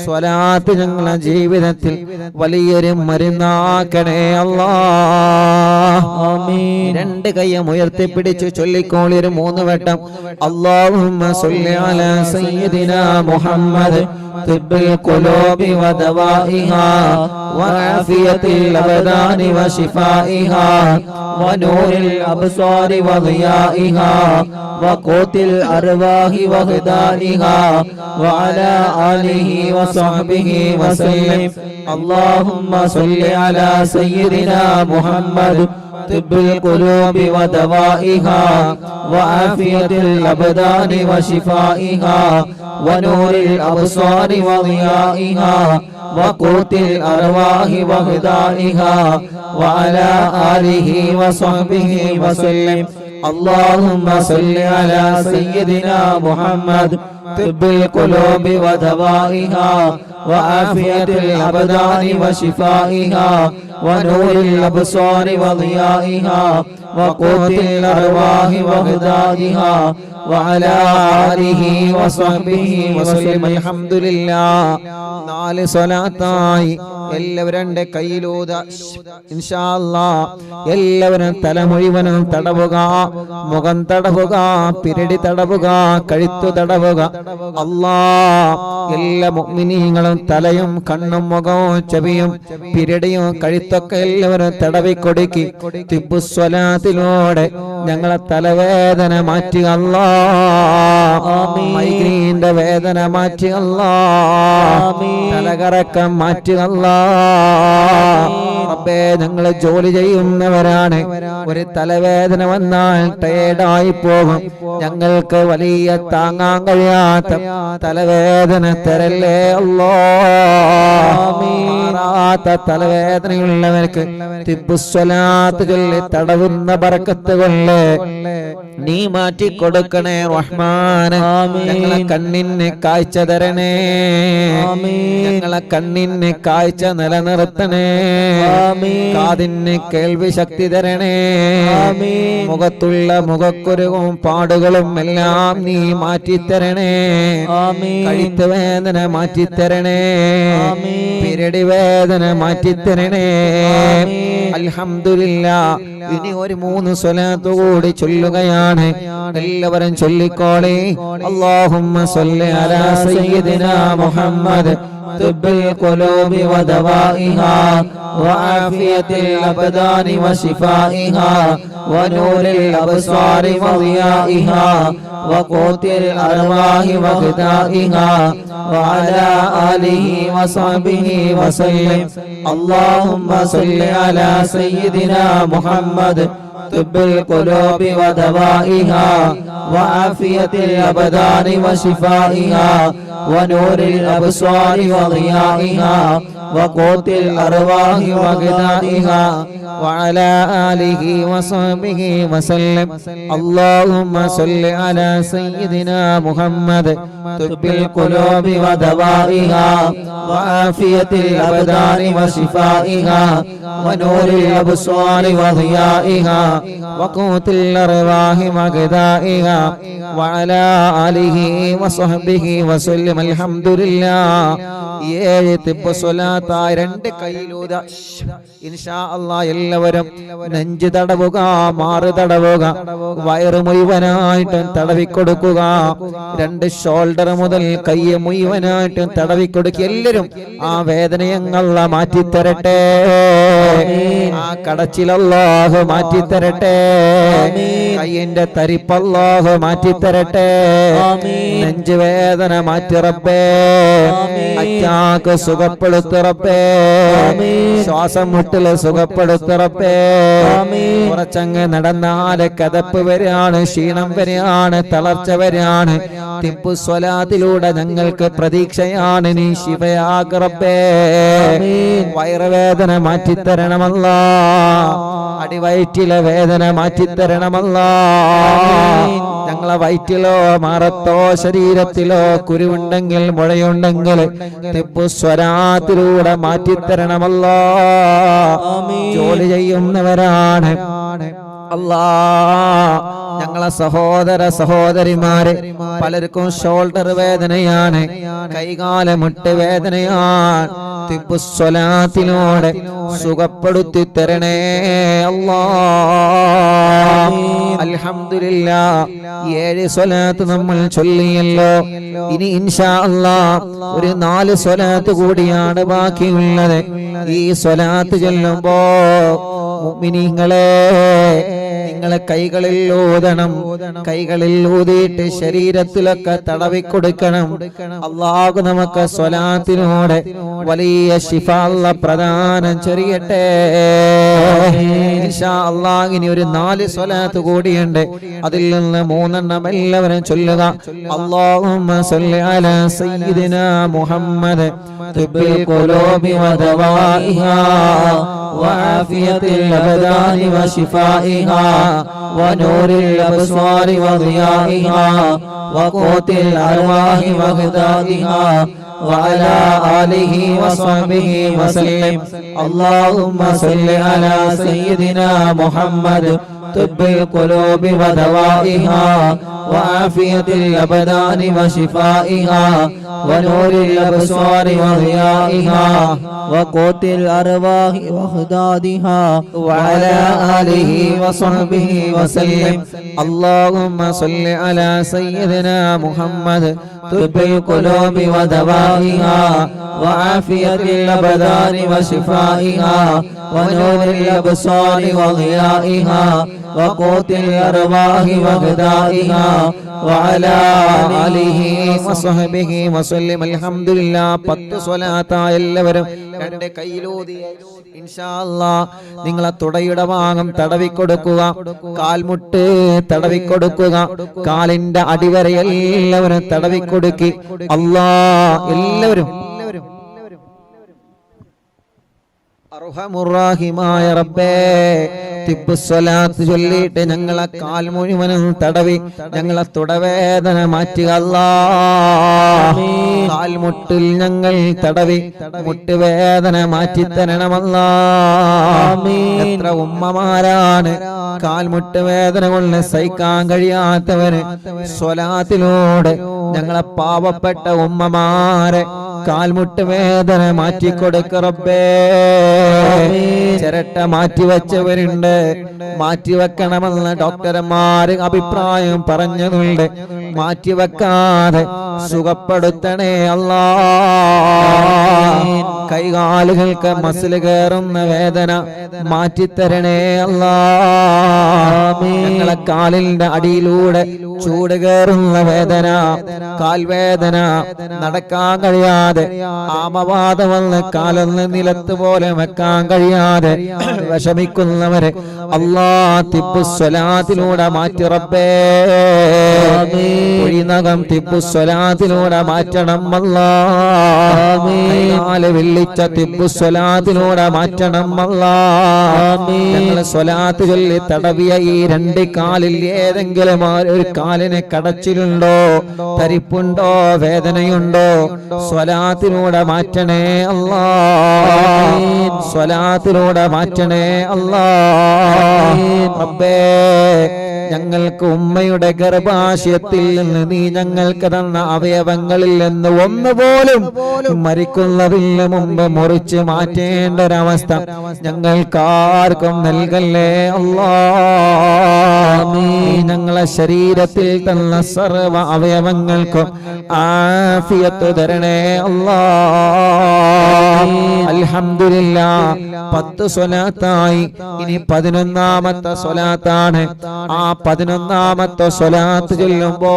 S1: സ്വലാത്ത് ഞങ്ങളുടെ ജീവിതത്തിൽ വലിയൊരു മരുന്നാക്കണേ അല്ലാഹ്. ആമീൻ. 2 കൈയും ഉയർത്തിപ്പിടിച്ച് ചൊല്ലിക്കോളി ഒരു 3 വട്ടം. അല്ലാഹുമ്മ സ്വല്ലി അലാ സയ്യിദിനാ മുഹമ്മദ് തിബ്ബിൽ ഖുലൂബി വദവാഇഹാ വആഫിയത്തിൽ അബ്ദാനി വശിഫാഇഹാ വനൂരിൽ അബ്സാരി വദിയാഇഹാ വഖൂത്തിൽ അർവാഹി വഹദാനിഹാ വഅലാ ആലിഹി വസഹ്ബിഹി വസല്ലം. അല്ലാഹുമ്മ സ്വല്ലി അലാ സയ്യിദിനാ മുഹമ്മദ് طب القلوب ودوائها وعافية الأبدان وشفائها ونور الأبصار وضيائها وقوت الأرواح وغذائها وعلى آله وصحبه وسلم. اللهم صل على سيدنا محمد طب القلوب ودوائها وعافية الأبدان وشفائها ونور الأبصار وضيائها وقوت الأرواح وغذائها وعلى آله وصحبه وسلم. الحمد لله. 4 സ്വലാത്തായി എല്ലാവരും കയ്യിലൂത ഇൻഷാ അല്ലാഹ്. എല്ലാവരും തല മുഴുവനും തടവുക, മുഖം തടവുക, പിരടി തടവുക, കഴുത്തു തടവുക. അല്ലാഹ് എല്ലാ മുഅ്മിനീങ്ങളും തലയും കണ്ണും മുഖവും ചെവിയും പിരടിയും കഴുത്തൊക്കെ എല്ലാവരും തടവിക്കൊടുക്കി തിബ്ബുസ്വലാത്തിലൂടെ ഞങ്ങളെ തലവേദന മാറ്റി അല്ലാഹ്. മൈഗ്രീന്റെ വേദന മാറ്റി അല്ലാഹ്. തലകറക്കം മാറ്റി അല്ലാഹ്. റബ്ബേ, ഞങ്ങൾ ജോലി ചെയ്യുന്നവരാണ്. ഒരു തലവേദന വന്നാൽ ടയേർഡായി പോകും. ഞങ്ങൾക്ക് വലിയ താങ്ങാൻ കഴിയാത്ത തലവേദന തരല്ലേ അല്ലാഹ്. തലവേദനയുള്ളവർക്ക് തിബ്ബുസ്വലാത്ത് ചൊല്ലി തടവുന്ന ബറക്കത്ത് കൊണ്ട് നീ മാറ്റി കൊടുക്കണേ റഹ്മാനെ. ഞങ്ങളെ കണ്ണിന് കാഴ്ച തരണേ, ഞങ്ങളെ കണ്ണിന് കാഴ്ച നിലനിർത്തണേ, കാതിന് കേൾവി ശക്തി തരണേ, മുഖത്തുള്ള മുഖക്കുരുവും പാടുകളും എല്ലാം നീ മാറ്റിത്തരണേ, കഴുത്ത് വേദന മാറ്റിത്തരണേ, പിരടി വേദന മാറ്റിത്തരണേ. അൽഹംദുലില്ലാഹ്. ഇനി ഒരു 3 സ്വലാത്ത് കൂടി ചൊല്ലുകയാണ്. എല്ലാവരും ചൊല്ലിക്കോളേ. അല്ലാഹുമ്മ സ്വല്ലി അലാ സയ്യിദിനാ മുഹമ്മദ് طب القلوب ودوائها وعافية الأبدان وشفائها ونور الأبصار وضيائها وقوت الأرواح وغذائها وعلى آله وصحبه وسلم. اللهم صل على سيدنا محمد طب القلوب ودوائها وعافية الأبدان وشفائها ونور الأبصار وضيائها وقوت الأرواح وغذائها وعلى آله وصحبه وسلم. اللهم صل على سيدنا محمد طب القلوب ودوائها وعافية الأبدان وشفائها ونور الأبصار وضيائها وقوت الأرواح وغذائها وعلى آله وصحبه وسلم. الحمد لله. 7 തിബ്ബ് സ്വലാത്തായി 2 കൈയിലൂത ഇൻഷാ അല്ലാഹ്. എല്ലാവരും നെഞ്ച് തടവുക, മാറ് തടവുക, വയറ് മുഴുവനായിട്ട് തടവിക്കൊടുക്കുക. 2 ഷോൾഡർ മുതൽ കൈ മുഴുവനായിട്ട് തടവിക്കൊടുക്കുക. എല്ലാവരും ആ വേദനയങ്ങള മാറ്റിത്തരട്ടെ, ആ കടച്ചിലല്ലാഹു മാറ്റിത്തരട്ടെ, കയ്യിന്റെ തരിപ്പല്ലാഹു മാറ്റിത്തരട്ടെ, നെഞ്ച് വേദന മാറ്റി റബ്ബേ, അറ്റാക്ക് സുഖപ്പെടുത്തു റബ്ബേ, ശ്വാസം മുട്ടല് സുഖപ്പെടുത്തു റബ്ബേ. കുറച്ചങ്ങ് നടന്നാല് കതപ്പ് വരെയാണ്, ക്ഷീണം വരെയാണ്, തളർച്ച വരെയാണ്. തിബ്ബു സ്വലാത്തിലൂടെ ഞങ്ങൾക്ക് പ്രതീക്ഷയാണ്. നീ ശിഫയാക്ക് റബ്ബേ. വയറുവേദന മാറ്റിത്തരണമല്ലാ, അടിവയറ്റിലെ വേദന മാറ്റിത്തരണമല്ലാ. ഞങ്ങളെ വയറ്റിലോ മാറത്തോ ശരീരത്തിലോ കുരുവുണ്ടെങ്കിൽ മുഴയുണ്ടെങ്കിൽ തിബ്ബു സ്വലാത്തിലൂടെ മാറ്റിത്തരണമല്ലാ. ജോലി ചെയ്യുന്നവരാണ് അല്ലാ. ഞങ്ങളെ സഹോദര സഹോദരിമാരെ പലർക്കും ഷോൾഡർ വേദനയാണ്, കൈകാല മുട്ട് വേദനയാണ്. തിബ്ബു സ്വലാത്തിലൂടെ സുഖപ്പെടുത്തി തരണേ അല്ലാ. അൽഹംദുലില്ലാഹ്. 7 സ്വലാത്ത് നമ്മൾ ചൊല്ലിയല്ലോ. ഇനി ഇൻഷാ അല്ലാഹ് ഒരു 4 സ്വലാത്ത് കൂടിയാണ് ബാക്കിയുള്ളത്. ഈ സ്വലാത്ത് ചൊല്ലുമ്പോ മുഅ്മിനീങ്ങളെ നിങ്ങൾ കൈകളിൽ ഊതണം. കൈകളിൽ ഊതിയിട്ട് ശരീരത്തിലൊക്കെ തടവിക്കൊടുക്കണം. അല്ലാഹു നമുക്ക് സ്വലാത്തിനോടെ വലിയ ശിഫ അല്ലാഹ് പ്രദാനം ചെയ്യട്ടെ. ഇൻഷാ അല്ലാഹ് ഇനി ഒരു 4 സ്വലാത്ത് കൂടിയുണ്ട്. അതിൽ നിന്ന് 3 എണ്ണം എല്ലാവരും ചൊല്ലുക. അല്ലാഹുമ്മ സ്വല്ലി അലാ സയ്യിദിനാ മുഹമ്മദ് തിബ്ബിൽ ഖുലൂബി വദവാഇഹാ വആഫിയത്തിൽ അബ്ദാനി വശിഫാഇഹാ വനൂറിൽ അബ്സ്വാരി വദിയാഇഹാ വഖൂത്തിൽ അർവാഹി വഗ്ദാദിഹാ وعلى آله وصحبه وسلم. اللهم صل على سيدنا محمد طب القلوب ودوائها وعافية الأبدان وشفائها ونور الأبصار وضيائها وقوت الأرواح وخدادها وعلى آله وصحبه وسلم. اللهم صل على سيدنا محمد طب القلوب ودوائها وعافية الأبدان وشفائها ونور الأبصار وضيائها وقوت الأرواح وغذائها وعلى آله وصحبه وسلم. الحمد لله. 10 സ്വലാത്ത് എല്ലാവരും 2 കൈയിലൂതി ഇൻഷാ അല്ലാഹ് നിങ്ങളെ തുടയുടെ ഭാഗം തടവിക്കൊടുക്കുക. കാൽമുട്ട് തടവിക്കൊടുക്കുക. കാലിന്റെ അടിവരെ എല്ലാവരും തടവിക്കൊടുക്കി. അല്ലാഹ് എല്ലാവരും അർഹമുർറഹീമായ റബ്ബേ തിബ്ബു സ്വലാത്ത് ചൊല്ലിയിട്ട് ഞങ്ങളെ കാൽ മുഴുവനും തടവി ഞങ്ങളെ തുടവേദന മാറ്റുക അല്ലാഹ്. കാൽമുട്ടിൽ ഞങ്ങൾ തടവി മുട്ടുവേദന മാറ്റിത്തരണം അല്ലാഹ്. എത്ര ഉമ്മമാരാണ് കാൽമുട്ട് വേദന കൊണ്ട് സഹിക്കാൻ കഴിയാത്തവര് സ്വലാത്തിലൂടെ ഞങ്ങളെ പാവപ്പെട്ട ഉമ്മമാരെ കാൽമുട്ട് വേദന മാറ്റിക്കൊടുക്ക റബ്ബേ. ചിരട്ട മാറ്റിവെച്ചവരുണ്ട്, മാറ്റിവെക്കണമെന്ന് ഡോക്ടർമാര് അഭിപ്രായം പറഞ്ഞതുണ്ട്. മാറ്റിവെക്കാതെ സുഖപ്പെടുത്തണേ അല്ലാഹ്. കൈകാലുകൾക്ക് മസിൽ കയറുന്ന വേദന മാറ്റിത്തരണേ അല്ലാഹ്. ഞങ്ങളെ കാലിന്റെ അടിയിലൂടെ ചൂട് കയറുന്ന വേദന, കാൽവേദന, നടക്കാൻ കഴിയാതെ ആമവാദം വന്ന് കാലൊന്ന് നിലത്ത് പോലെ വെക്കാൻ കഴിയാതെ വിഷമിക്കുന്നവരെ അല്ലാഹ് തിബ്ബു സ്വലാത്തിലൂടെ മാറ്റി റബ്ബേ. ഒഴിനകം തിബ്ബു സ്വലാത്തിലൂടെ മാറ്റണം അല്ലാഹ്. വെള്ളിച്ച തിബ്ബു സ്വലാത്തിലൂടെ മാറ്റണം അല്ലാഹ്. ഞങ്ങൾ സ്വലാത്ത് ചൊല്ലി തടവിയ ഈ 2 കാലിൽ ഏതെങ്കിലും ഒരു കാലിന് കടച്ചിലുണ്ടോ, തരിപ്പുണ്ടോ, വേദനയുണ്ടോ, സ്വലാത്തിലൂടെ മാറ്റണേ അല്ലാഹ്. സ്വലാത്തിലൂടെ മാറ്റണേ അല്ലാഹ്. റബ്ബേ ഞങ്ങൾക്ക് ഉമ്മയുടെ ഗർഭാശയത്തിൽ നിന്ന് നീ ഞങ്ങൾക്ക് തന്ന അവയവങ്ങളിൽ നിന്ന് ഒന്നുപോലും മരിക്കുന്നതിന് മുമ്പ് മുറിച്ച് മാറ്റേണ്ട ഒരവസ്ഥ ഞങ്ങൾക്കാർക്കും നൽകല്ലേ അല്ലാഹ്. ഞങ്ങളെ ശരീരത്തിൽ തന്ന സർവ്വ അവയവങ്ങൾക്കും ആഫിയത്ത് തരണേ അല്ലാഹ്. അൽഹംദുലില്ലാഹ്. 10 സ്വലാത്തായി. ഇനി 11ാമത്തെ സ്വലാത്താണ്. ആ 11ാമത്തെ സ്വലാത്ത് ചൊല്ലുമ്പോ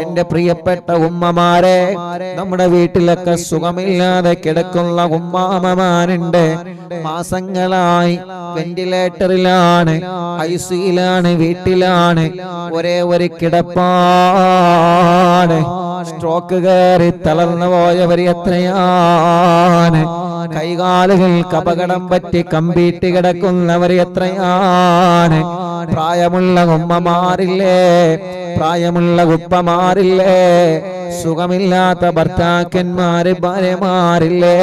S1: എന്റെ പ്രിയപ്പെട്ട ഉമ്മമാരെ, നമ്മുടെ വീട്ടിലൊക്കെ സുഖമില്ലാതെ കിടക്കുന്ന ഉമ്മാമമാരുണ്ട്. മാസങ്ങളായി വെന്റിലേറ്ററിലാണ്, ഐസിയിലാണ്, വീട്ടിലാണ്, ഒരേ ഒരു കിടപ്പാണ്. സ്ട്രോക്ക് കയറി തളർന്നു പോയവർ എത്രയാണ്. കൈകാലുകൾക്ക് അപകടം പറ്റി കമ്പീട്ട് കിടക്കുന്നവർ എത്രയാണ്. പ്രായമുള്ള ഉമ്മമാരില്ലേ, പ്രായമുള്ള ഉപ്പമാരില്ലേ, സുഖമില്ലാത്ത ഭർത്താക്കന്മാര്, ഭാര്യമാരില്ലേ,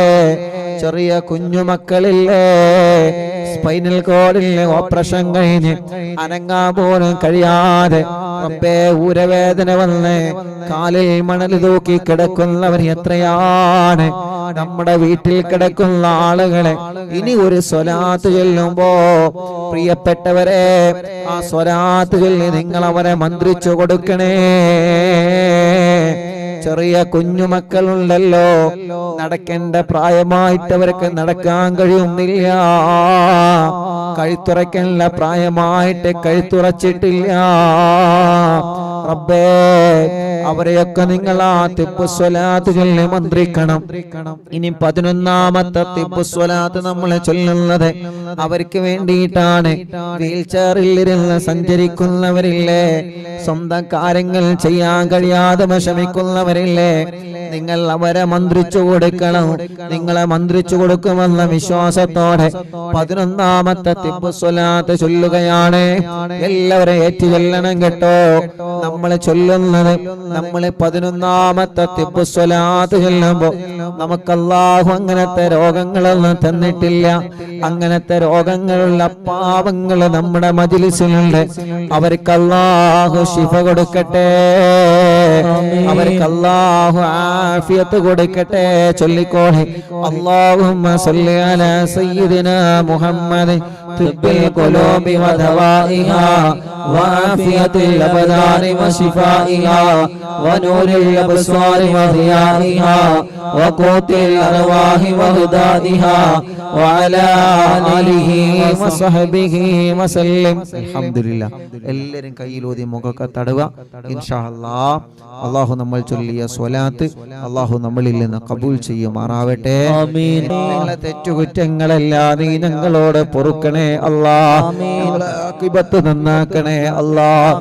S1: ചെറിയ കുഞ്ഞുമക്കളില്ലേ, സ്പൈനൽ കോഡിലെ ഓപ്പറേഷൻ കഴിഞ്ഞ് അനങ്ങാൻ പോലും കഴിയാതെ റബ്ബേ ഊരവേദന വന്ന് കാലിൽ മണൽ തൂക്കി കിടക്കുന്നവർ എത്രയാണ്. നമ്മുടെ വീട്ടിൽ കിടക്കുന്ന ആളുകളെ ഇനി ഒരു സ്വലാത്ത് ചൊല്ലുമ്പോ പ്രിയപ്പെട്ടവരെ ആ സ്വലാത്ത് ചൊല്ലി നിങ്ങൾ അവരെ മന്ത്രിച്ചു കൊടുക്കണേ. ചെറിയ കുഞ്ഞുമക്കളുണ്ടല്ലോ, നടക്കേണ്ട പ്രായമായിട്ട് അവർക്ക് നടക്കാൻ കഴിയുന്നില്ല, കഴുത്തുറയ്ക്കേണ്ട പ്രായമായിട്ട് കഴുത്തുറച്ചിട്ടില്ല. റബ്ബേ, അവരെയൊക്കെ നിങ്ങൾ ആ തിബ്ബുസ്വലാത്ത് ചൊല്ലി മന്ത്രിക്കണം. ഇനി 11ാമത്തെ തിബ്ബുസ്വലാത്ത് നമ്മൾ ചൊല്ലുന്നത് അവർക്ക് വേണ്ടിയിട്ടാണ്. വീൽ ചെയറിൽ ഇരുന്ന് സഞ്ചരിക്കുന്നവരില്ലേ, സ്വന്തം കാര്യങ്ങൾ ചെയ്യാൻ കഴിയാതെ വിഷമിക്കുന്നവരില്ലേ, നിങ്ങൾ അവരെ മന്ത്രിച്ചു കൊടുക്കണം. നിങ്ങളെ മന്ത്രിച്ചു കൊടുക്കുമെന്ന വിശ്വാസത്തോടെ 11ാമത്തെ തിബ്ബുസ്വലാത്ത് ചൊല്ലുകയാണ്. എല്ലാവരും ഏറ്റു ചൊല്ലണം കേട്ടോ. നമ്മൾ ചൊല്ലുന്നത്, നമ്മൾ 11ാമത്തെ തിബ്ബുസ്വലാത്ത് ചൊല്ലുമ്പോ നമുക്ക് അല്ലാഹു അങ്ങനത്തെ രോഗങ്ങളൊന്നും തന്നിട്ടില്ല. അങ്ങനത്തെ രോഗങ്ങളുള്ള പാവങ്ങൾ നമ്മുടെ മജ്‌ലിസിലുണ്ട്. അവർക്ക് അല്ലാഹു ശിഫ കൊടുക്കട്ടെ, അവർക്ക് അല്ലാഹു ആഫിയത്ത് കൊടുക്കട്ടെ. ചൊല്ലിക്കോളെ, അല്ലാഹുമ്മ സ്വല്ലി അലാ സയ്യിദിനാ മുഹമ്മദ് തിബ്ബിൽ ഖുലൂബി വദവാഇഹാ വആഫിയത്തുൽ അബ്ദാനി വശിഫാഇഹാ വനൂരിൽ അബ്സാരി വദിയാഇഹാ വഖൂത്തിൽ അർവാഹി വഹദാദിഹാ വഅലാ ആലിഹി വസഹബിഹി വസല്ലം. അൽഹംദുലില്ലാ. എല്ലാവരും കയ്യിലൂതി മുഖമൊക്കെ തടവുക. ഇൻഷാ അല്ലാഹ് അല്ലാഹു നമ്മൾ ചൊല്ലിയ സ്വലാത്ത് അല്ലാഹു നമ്മളിൽ നിന്ന് കബൂൽ ചെയ്യുമാറാവട്ടെ. ആമീൻ. ഞങ്ങളെ തെറ്റുകുറ്റങ്ങളെല്ലാം നീ ഞങ്ങളോട് പൊറുക്കണേ അല്ലാഹ്. ഞങ്ങളെ ആഖിബത്ത് നന്നാക്കണേ അല്ലാഹ്.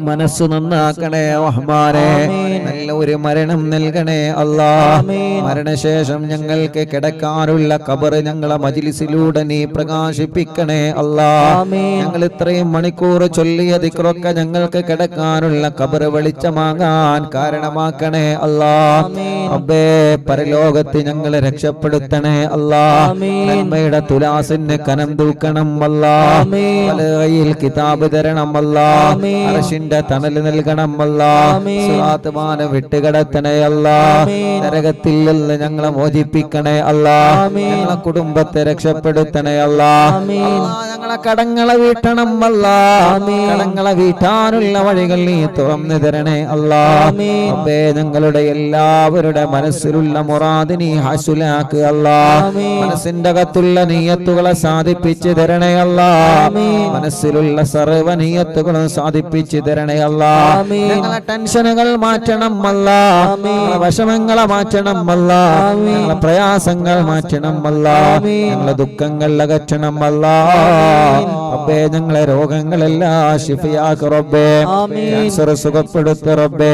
S1: മനസ്സ് നന്നാക്കണേ റഹ്മാനേ. നല്ല ഒരു മരണം നൽകണേ അല്ലാഹ്. മരണശേഷം ഞങ്ങൾക്ക് കിടക്കാനുള്ള ഖബർ ഞങ്ങളെ മജ്‌ലിസിലൂടെ നീ പ്രകാശിപ്പിക്കണേ അല്ലാഹ്. ഞങ്ങൾ ഇത്രയും മണിക്കൂർ ചൊല്ലിയ ദിക്റൊക്കെ ഞങ്ങൾക്ക് കിടക്കാനുള്ള ഖബർ വെളിച്ചമാകാൻ കാരണമാക്കണേ അല്ലാഹ്. റബ്ബേ, പരലോകത്ത് ഞങ്ങളെ രക്ഷപ്പെടുത്തണേ അല്ലാഹ്. നന്മയുടെ തുലാസിന് കനം തൂക്കണം അല്ലാഹ്. വലയിൽ കിതാബ് തരണം അല്ലാഹ്. അർശിന്റെ തണൽ നൽകണം അല്ലാഹ്. സിറാത്ത് മാന വിട്ടുകിടത്തണേ അല്ലാഹ്. നരകത്തിൽ നിന്ന് ഞങ്ങളെ മോചിപ്പിക്കണേ അല്ലാഹ്. ഞങ്ങളെ കുടുംബത്തെ രക്ഷപ്പെടുത്തണേ അല്ലാഹ്. ഞങ്ങളെ കടങ്ങളെ വീട്ടണം അല്ലാഹ്. കടങ്ങളെ വീട്ടാനുള്ള വഴികൾ നീ തുറന്നു തരണേ അല്ലാഹ്. റബ്ബേ, ഞങ്ങളുടെ എല്ലാവരുടെ മനസ്സിലുള്ള മുറാദ് നീ ഹസുലാക്ക് അല്ലാഹ്. മനസ്സിന്റെ അകത്തുള്ള നിയ്യത്തുകളെ സാധിപ്പിച്ചു തരണേ അല്ലാഹ്. മനസ്സിലുള്ള സർവ്വ നിയ്യത്തുകളും സാധിപ്പിച്ചു തരണേ അല്ലാഹ്. ഞങ്ങളെ ടെൻഷനുകൾ മാറ്റണം അല്ലാഹ്. ഞങ്ങളെ വിഷമങ്ങളെ മാറ്റണം അല്ലാഹ്. ഞങ്ങളെ പ്രയാസങ്ങൾ മാറ്റണം അല്ലാഹ്. ഞങ്ങളെ ദുഃഖങ്ങൾ അകറ്റണം അല്ലാഹ്. റബ്ബേ, ഞങ്ങളെ രോഗങ്ങളെല്ലാം ശിഫയാക്ക് റബ്ബേ. ക്യാൻസർ സുഖപ്പെടുത്ത് റബ്ബേ.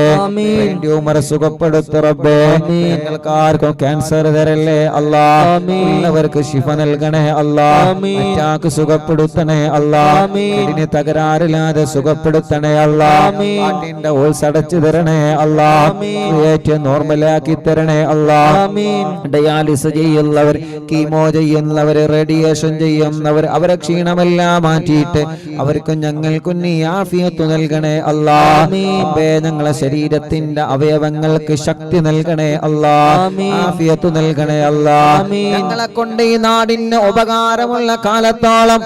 S1: ട്യൂമർ സുഖപ്പെടുത്ത് റബ്ബേ. ഞങ്ങൾക്ക് ആർക്കും ക്യാൻസർ തരല്ലേ അല്ലാഹ്. ഉള്ളവർക്ക് ശിഫ നൽകണേ അല്ലാഹ്. അറ്റാക്ക് സുഖപ്പെടുത്തണേ അല്ലാഹ്. കിഡ്നി തകരാറില്ലാതെ സുഖപ്പെടുത്തണേ അല്ലാഹ്. ഹാർട്ടിന്റെ ഹോൾസ് അടച്ചു തരണേ അല്ലാഹ്. ക്രിയേറ്റ് നോർമലാക്കി തരണേ അല്ലാഹ്. ഡയാലിസ് ചെയ്യുന്നവർ, കീമോ ചെയ്യുന്നവർ, റേഡിയേഷൻ ചെയ്യുന്നവർ, അവരെ ക്ഷീണമെല്ലാം മാറ്റിയിട്ട് അവർക്കും ഞങ്ങൾക്കും നീ ആഫിയത്ത് നൽകണേ അല്ലാഹ്. ഞങ്ങളെ ശരീരത്തിന്റെ അവയവങ്ങൾക്ക് ശക്തി നൽകണേ അല്ലാഹ്. ആഫിയത്ത് നൽകണേ അല്ലാഹ്. ഞങ്ങളെ കൊണ്ട് ഈ നാടിന് ഉപകാരമുള്ള കാലത്തോളം,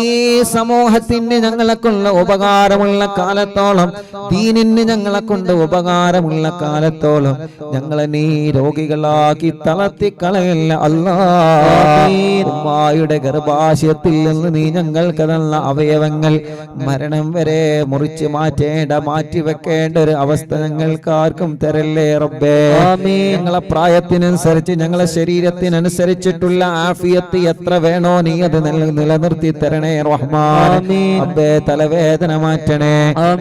S1: ഈ സമൂഹത്തിന് ഞങ്ങളെ കൊണ്ട് ഉപകാരമുള്ള കാലത്തോളം, ദീനിന് ഞങ്ങളെ കൊണ്ട് ഉപകാരമുള്ള കാലത്തോളം ഞങ്ങളെ നീ രോഗികളാക്കി തളർത്തിക്കളയല്ല അല്ലാഹ്. ഉമ്മായുടെ ഗർഭാശയത്തിൽ നിന്ന് നീ ഞങ്ങൾക്ക് തന്ന അവയവങ്ങൾ മരണം വരെ മുറിച്ച് മാറ്റിവെക്കേണ്ട ഒരു അവസ്ഥ ഞങ്ങൾക്ക് ആർക്കും തരല്ലേ റബ്ബേ. ഞങ്ങളെ പ്രായത്തിനനുസരിച്ച്, ഞങ്ങളെ ശരീരത്തിനനുസരിച്ചിട്ടുള്ള ആഫിയത്ത് എത്ര വേണോ നീ അത് നിലനിർത്തി തരണേ റഹ്മാൻ. റബ്ബേ, തലവേദന മാറ്റണേ,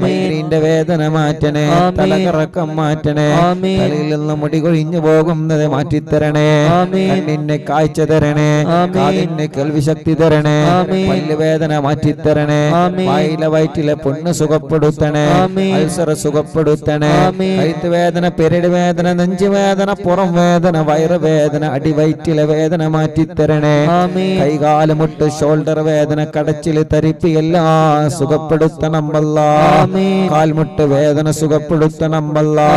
S1: മൈഗ്രെയിന്റെ വേദന മാറ്റണേ, തലകറക്കം മാറ്റണേ, തലയിൽ നിന്ന് മുടി കൊഴിഞ്ഞു പോകുന്നത് മാറ്റിത്തരണേ, കണ്ണിന് കാഴ്ച തരണേ, കാതിന് കേൾവി ശക്തി തരണേ, പല്ലുവേദന മാറ്റിത്തരണേ, വായിലെ വയറ്റിലെ പുണ്ണ് സുഖപ്പെടുത്തണേ, അൾസർ സുഖപ്പെടുത്തണേ, കഴുത്ത് വേദന, പെരട് വേദന, നെഞ്ച് നെഞ്ചുവേദന, പുറം വേദന, വയറുവേദന, അടിവയറ്റിലെ വേദന മാറ്റിത്തരണേ. കൈകാല് മുട്ട്, ഷോൾഡർ വേദന, കടച്ചില്, തരിപ്പ് എല്ലാം സുഖപ്പെടുത്തണം അല്ലാ. കാൽമുട്ട് വേദന സുഖപ്പെടുത്തണം അല്ലാ.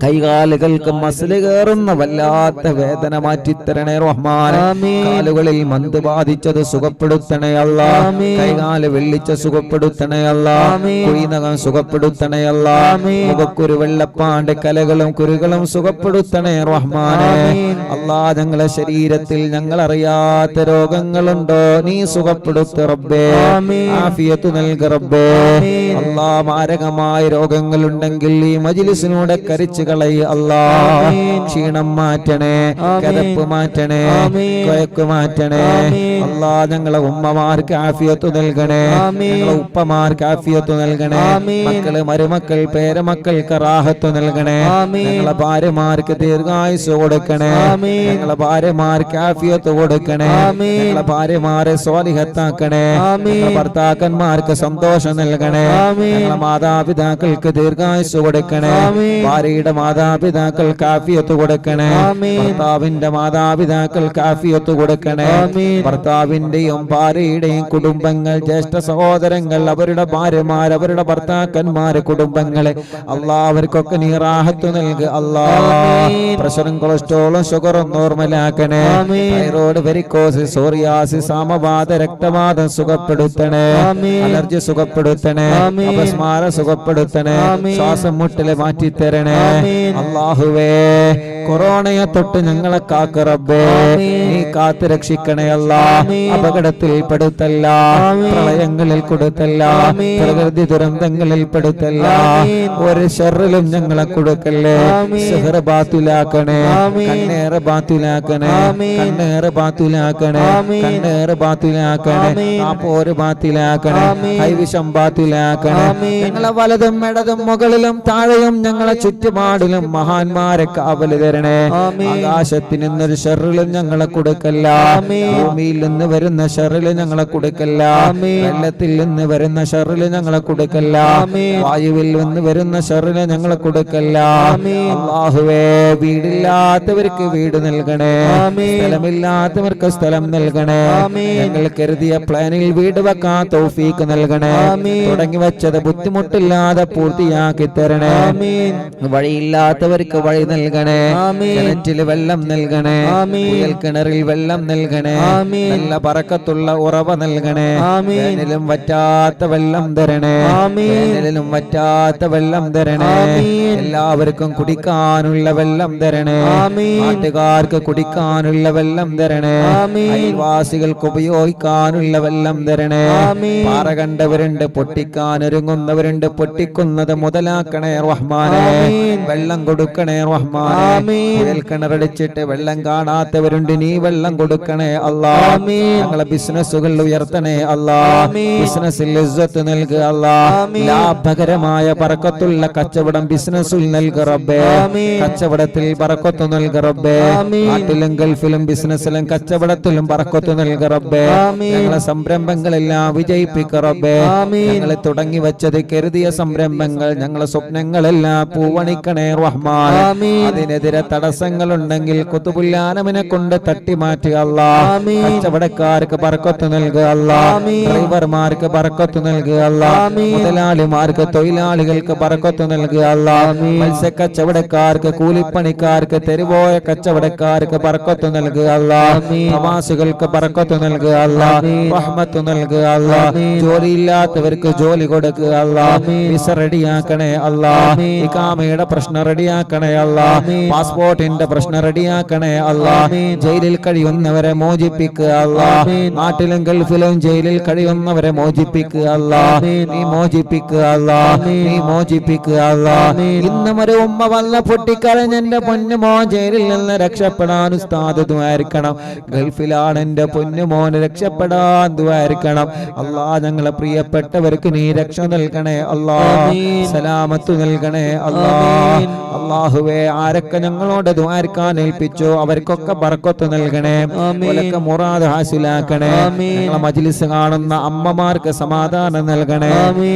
S1: കൈകാലുകൾക്ക് മസില് കയറുന്ന വല്ലാത്ത വേദന മാറ്റിത്തരണേ റഹ്മാനെ. കാലുകളിൽ മന്ത് ബാധിച്ചത് സുഖപ്പെടുത്തണേ അല്ലാ. കൈകാല് വെള്ളിച്ച സുഖപ്പെടുത്തണേ അല്ലാ. കുഴിനകം സുഖപ്പെടുത്തണേ അല്ലാ. മുഖക്കുരു, വെള്ളപ്പാണ്ട്, കലകളും കുരുകളും സുഖപ്പെടുത്തണേ റഹ്മാനെ. അല്ലാ, ഞങ്ങളെ ശരീരത്തിൽ ഞങ്ങൾ അറിയാത്ത രോഗങ്ങളുണ്ടോ നീ സുഖപ്പെടുത്ത റബ്ബേ. ആഫിയത്ത് നൽക റബ്ബേ. അല്ലാ, മാരകമായ രോഗങ്ങൾ ഉണ്ടെങ്കിൽ ഈ മജ്ലിസിനൂടെ കരിച്ചു കളയ അല്ലാ. ക്ഷീണം മാറ്റണേ, കരപ്പ് മാറ്റണേ, കൊയക്ക് മാറ്റണേ അല്ലാ. ഞങ്ങളെ ഉമ്മമാർക്ക് ആഫിയത്ത് നൽകണേ. ഞങ്ങളെ ഉപ്പമാർക്ക് ആഫിയത്ത് നൽകണേ. മക്കള്, മരുമക്കൾ, പേരമക്കൾക്ക് റാഹത്ത് നൽകണേ. ഞങ്ങളെ ഭാര്യമാർക്ക് ദീർഘായുസ് കൊടുക്കണേ. ഞങ്ങളെ ഭാര്യമാർക്ക് ആഫിയത്ത് കൊടുക്കണേ. ഞങ്ങളെ ഭാര്യമാരെ സ്വാലിഹത്താക്കണേ. ഞങ്ങളെ ഭർത്താക്കന്മാർക്ക് സന്തോഷം നൽകണേ. ഞങ്ങളെ മാതാപിതാക്കൾക്ക് ദീർഘായുസ് കൊടുക്കണേ. ഭാര്യയുടെ മാതാപിതാക്കൾക്ക് ആഫിയത്ത് കൊടുക്കണേ. ഭർത്താവിന്റെ മാതാപിതാക്കൾക്ക് ആഫിയത്ത് കൊടുക്കണേ. ഭർത്താവിന്റെയും ഭാര്യയുടെയും കുടുംബങ്ങൾ, ജ്യേഷ്ഠ സഹോദരങ്ങൾ, അവരുടെ ഭാര്യമാർ, അവരുടെ ഭർത്താക്കന്മാര്, കുടുംബങ്ങളെ അല്ലാ അവർക്കൊക്കെ നീ റാഹത്ത് നൽകുക അല്ലാ. പ്രഷറും കൊളസ്ട്രോളും ഷുഗറും നോർമലാക്കണേ. തൈറോയ്ഡ്, വെരിക്കോസ്, സോറിയാസിസ്, സാമവാത, രക്തവാതം സുഖപ്പെടുത്തണേ. അലർജി സുഖപ്പെടുത്തണേ. അപസ്മാരം സുഖപ്പെടുത്തണേ. ശ്വാസം മുട്ടല് മാറ്റിത്തരണേ അല്ലാഹുവേ. കൊറോണയെ തൊട്ട് ഞങ്ങളെ കാക്ക റബ്ബേ. നീ കാത്ത് രക്ഷിക്കണേ അല്ലാ. അപകടത്തിൽ പെടുത്തല്ല, പ്രളയങ്ങളിൽ കൊടുത്തല്ല, പ്രകൃതി ദുരന്തങ്ങളിൽ പെടുത്തല്ല. ഒരു ഷർറിലും ഞങ്ങളെ കൊടുക്കല്ലേ. സിഹ്ർ ബാത്തുലാക്കണേ. കണ്ണേറ് ബാത്തുലാക്കണേ. കണ്ണേറ് ബാത്തുലാക്കണേ. കണ്ണേറ് ബാത്തുലാക്കണേ. പോര് ബാത്തിലാക്കണേ. കൈവിഷം ബാത്തുലാക്കണേ. ഞങ്ങളെ വലതും ഇടതും മുകളിലും താഴെയും ഞങ്ങളെ ചുറ്റുപാടിലും മഹാന്മാരെ കാവല് തരണേ. ആകാശത്തിൽ നിന്നൊരു ഷർറിലും ഞങ്ങളെ കൊടുക്കല്ല. ഭൂമിയിൽ നിന്ന് വരുന്ന ഷർറില് ഞങ്ങളെ കൊടുക്കല്ല. വെള്ളത്തിൽ നിന്ന് വരുന്ന ഷർറില് ഞങ്ങളെ കൊടുക്കല്ല. വായുവിൽ നിന്ന് വരുന്ന ഷർറില് ഞങ്ങളെ കൊടുക്കല്ല. അല്ലാഹുവേ, വീടില്ലാത്തവർക്ക് വീട് നൽകണേ. സ്ഥലമില്ലാത്തവർക്ക് സ്ഥലം നൽകണേ. ഞങ്ങൾ കരുതിയ പ്ലാനിൽ വീട് വെക്കാൻ തൗഫീക്ക് നൽകണേ. തുടങ്ങി വെച്ചത് ബുദ്ധിമുട്ടില്ലാതെ പൂർത്തിയാക്കി തരണേ. വഴിയില്ലാത്തവർക്ക് വഴി നൽകണേ. കിണറ്റില് വെള്ളം നൽകണേ. കുയൽ കിണറിൽ വെള്ളം നൽകണേ. നല്ല ബറക്കത്തുള്ള ഉറവ നൽകണേ. വേനലും വറ്റാത്ത വെള്ളം തരണേ. വേനലിലും വറ്റാത്ത വെള്ളം തരണേ. എല്ലാവർക്കും കുടിക്കാനുള്ള വെള്ളം തരണേ. നാട്ടുകാർക്ക് കുടിക്കാനുള്ള വെള്ളം തരണേ. അയൽവാസികൾക്ക് ഉപയോഗിക്കാനുള്ള വെള്ളം തരണേ. പാറ കണ്ടവരുണ്ട്, പൊട്ടിക്കാനൊരുങ്ങുന്നവരുണ്ട്. പൊട്ടിക്കുന്നത് മുതലാക്കണേ റഹ്മാനെ. വെള്ളം കൊടുക്കണേ റഹ്മാനെ. കുഴൽ കിണറടിച്ചിട്ട് വെള്ളം കാണാത്തവരുണ്ട്, നീ വെള്ളം കൊടുക്കണേ അല്ലാ. ഞങ്ങളെ ബിസിനസ്സുകൾ ഉയർത്തണേ അല്ലാ. ബിസിനസ്സിൽ ഇസ്സത്ത് നൽകുക അല്ലാ. ലാഭകരമായ ബറക്കത്തുള്ള കച്ചവടം ബിസിനസ്സിൽ നൽകുക റബ്ബേ. കച്ചവടത്തിൽ ബറക്കത്ത് നൽകുക റബ്ബേ. നാട്ടിലും ഗൾഫിലും ബിസിനസ്സിലും കച്ചവടത്തിലും ബറക്കത്ത് നൽകുക റബ്ബേ. ഞങ്ങളെ സംരംഭങ്ങളെല്ലാം വിജയിപ്പിക്കുക റബ്ബേ. ഞങ്ങളെ തുടങ്ങി വെച്ചത് കരുതിയ സംരംഭങ്ങൾ, ഞങ്ങളെ സ്വപ്നങ്ങളെല്ലാം പൂവണിക്കണേ റഹ്മാൻ. അതിനെതിരെ തടസ്സങ്ങൾ ഉണ്ടെങ്കിൽ ഖുതുബുല്ലാനമിനെ കൊണ്ട് തട്ടിമാറ്റുക അല്ലാ. കച്ചവടക്കാർക്ക് ബറക്കത്ത് നൽകുക അല്ലാ. ഡ്രൈവർമാർക്ക് ബറക്കത്ത് നൽകുക അല്ലാ. മുതലാളിമാർക്ക്, തൊഴിലാളികൾക്ക് ബറക്കത്ത് നൽകുക അല്ലാ. മത്സ്യക്കച്ചവടക്കാർക്ക്, കൂലിപ്പണിക്കാർക്ക്, തെരുവോയ കച്ചവടക്കാർക്ക് ബറക്കത്ത് നൽകുക അല്ലാ. പ്രവാസികൾക്ക് ബറക്കത്ത് നൽകുക അല്ലാ. റഹ്മത്ത് നൽകുക അല്ലാ. ജോലിയില്ലാത്തവർക്ക് ജോലി കൊടുക്കുക അല്ലാ. വിസ റെഡിയാക്കണേ അല്ലാ. ഇഖാമയുടെ പ്രശ്നം റെഡിയാക്കണേ അല്ലാ. പാസ്പോർട്ടിന്റെ പ്രശ്നം റെഡിയാക്കണേ അല്ലാ. ജയിലിൽ കഴിയുന്നവരെ മോചിപ്പിക്കുക അല്ലാ. നാട്ടിലും ഗൾഫിലും ജയിലിൽ കഴിയുന്നവരെ മോചിപ്പിക്കുക അല്ലാ. നീ മോചിപ്പിക്കുക അല്ലാ. നീ മോചിപ്പിക്കുക അല്ലാ. ഇന്നും ഒരു ഉമ്മ വല്ല പൊട്ടിക്കരഞ്ഞ എന്റെ പൊന്നുമോൻ ജയിലിൽ നിന്ന് രക്ഷപ്പെടാൻ ഉസ്താദ് ദുആയിരിക്കണം. ഗൾഫിലാണ് എന്റെ പൊന്നുമോന് രക്ഷപ്പെടാൻ ദുആയിരിക്കണം അല്ലാ. ഞങ്ങളെ പ്രിയപ്പെട്ടവർക്ക് നീ രക്ഷ നൽകണേ അല്ലാ. സലാമത്ത് നൽകണേ അല്ലാ. അല്ലാഹുവേ, ആരൊക്കെ ഞങ്ങൾ ഞങ്ങളോട് ദുആർക്കാൻ ഏൽപ്പിച്ചു അവർക്കൊക്കെ ബർക്കത്ത് നൽകണേ, ഓലൊക്കെ മുറാദ് ഹാസിലാക്കണേ. ഞങ്ങളെ മജ്ലിസ് കാണുന്ന അമ്മമാർക്ക് സമാധാനം നൽകണേ,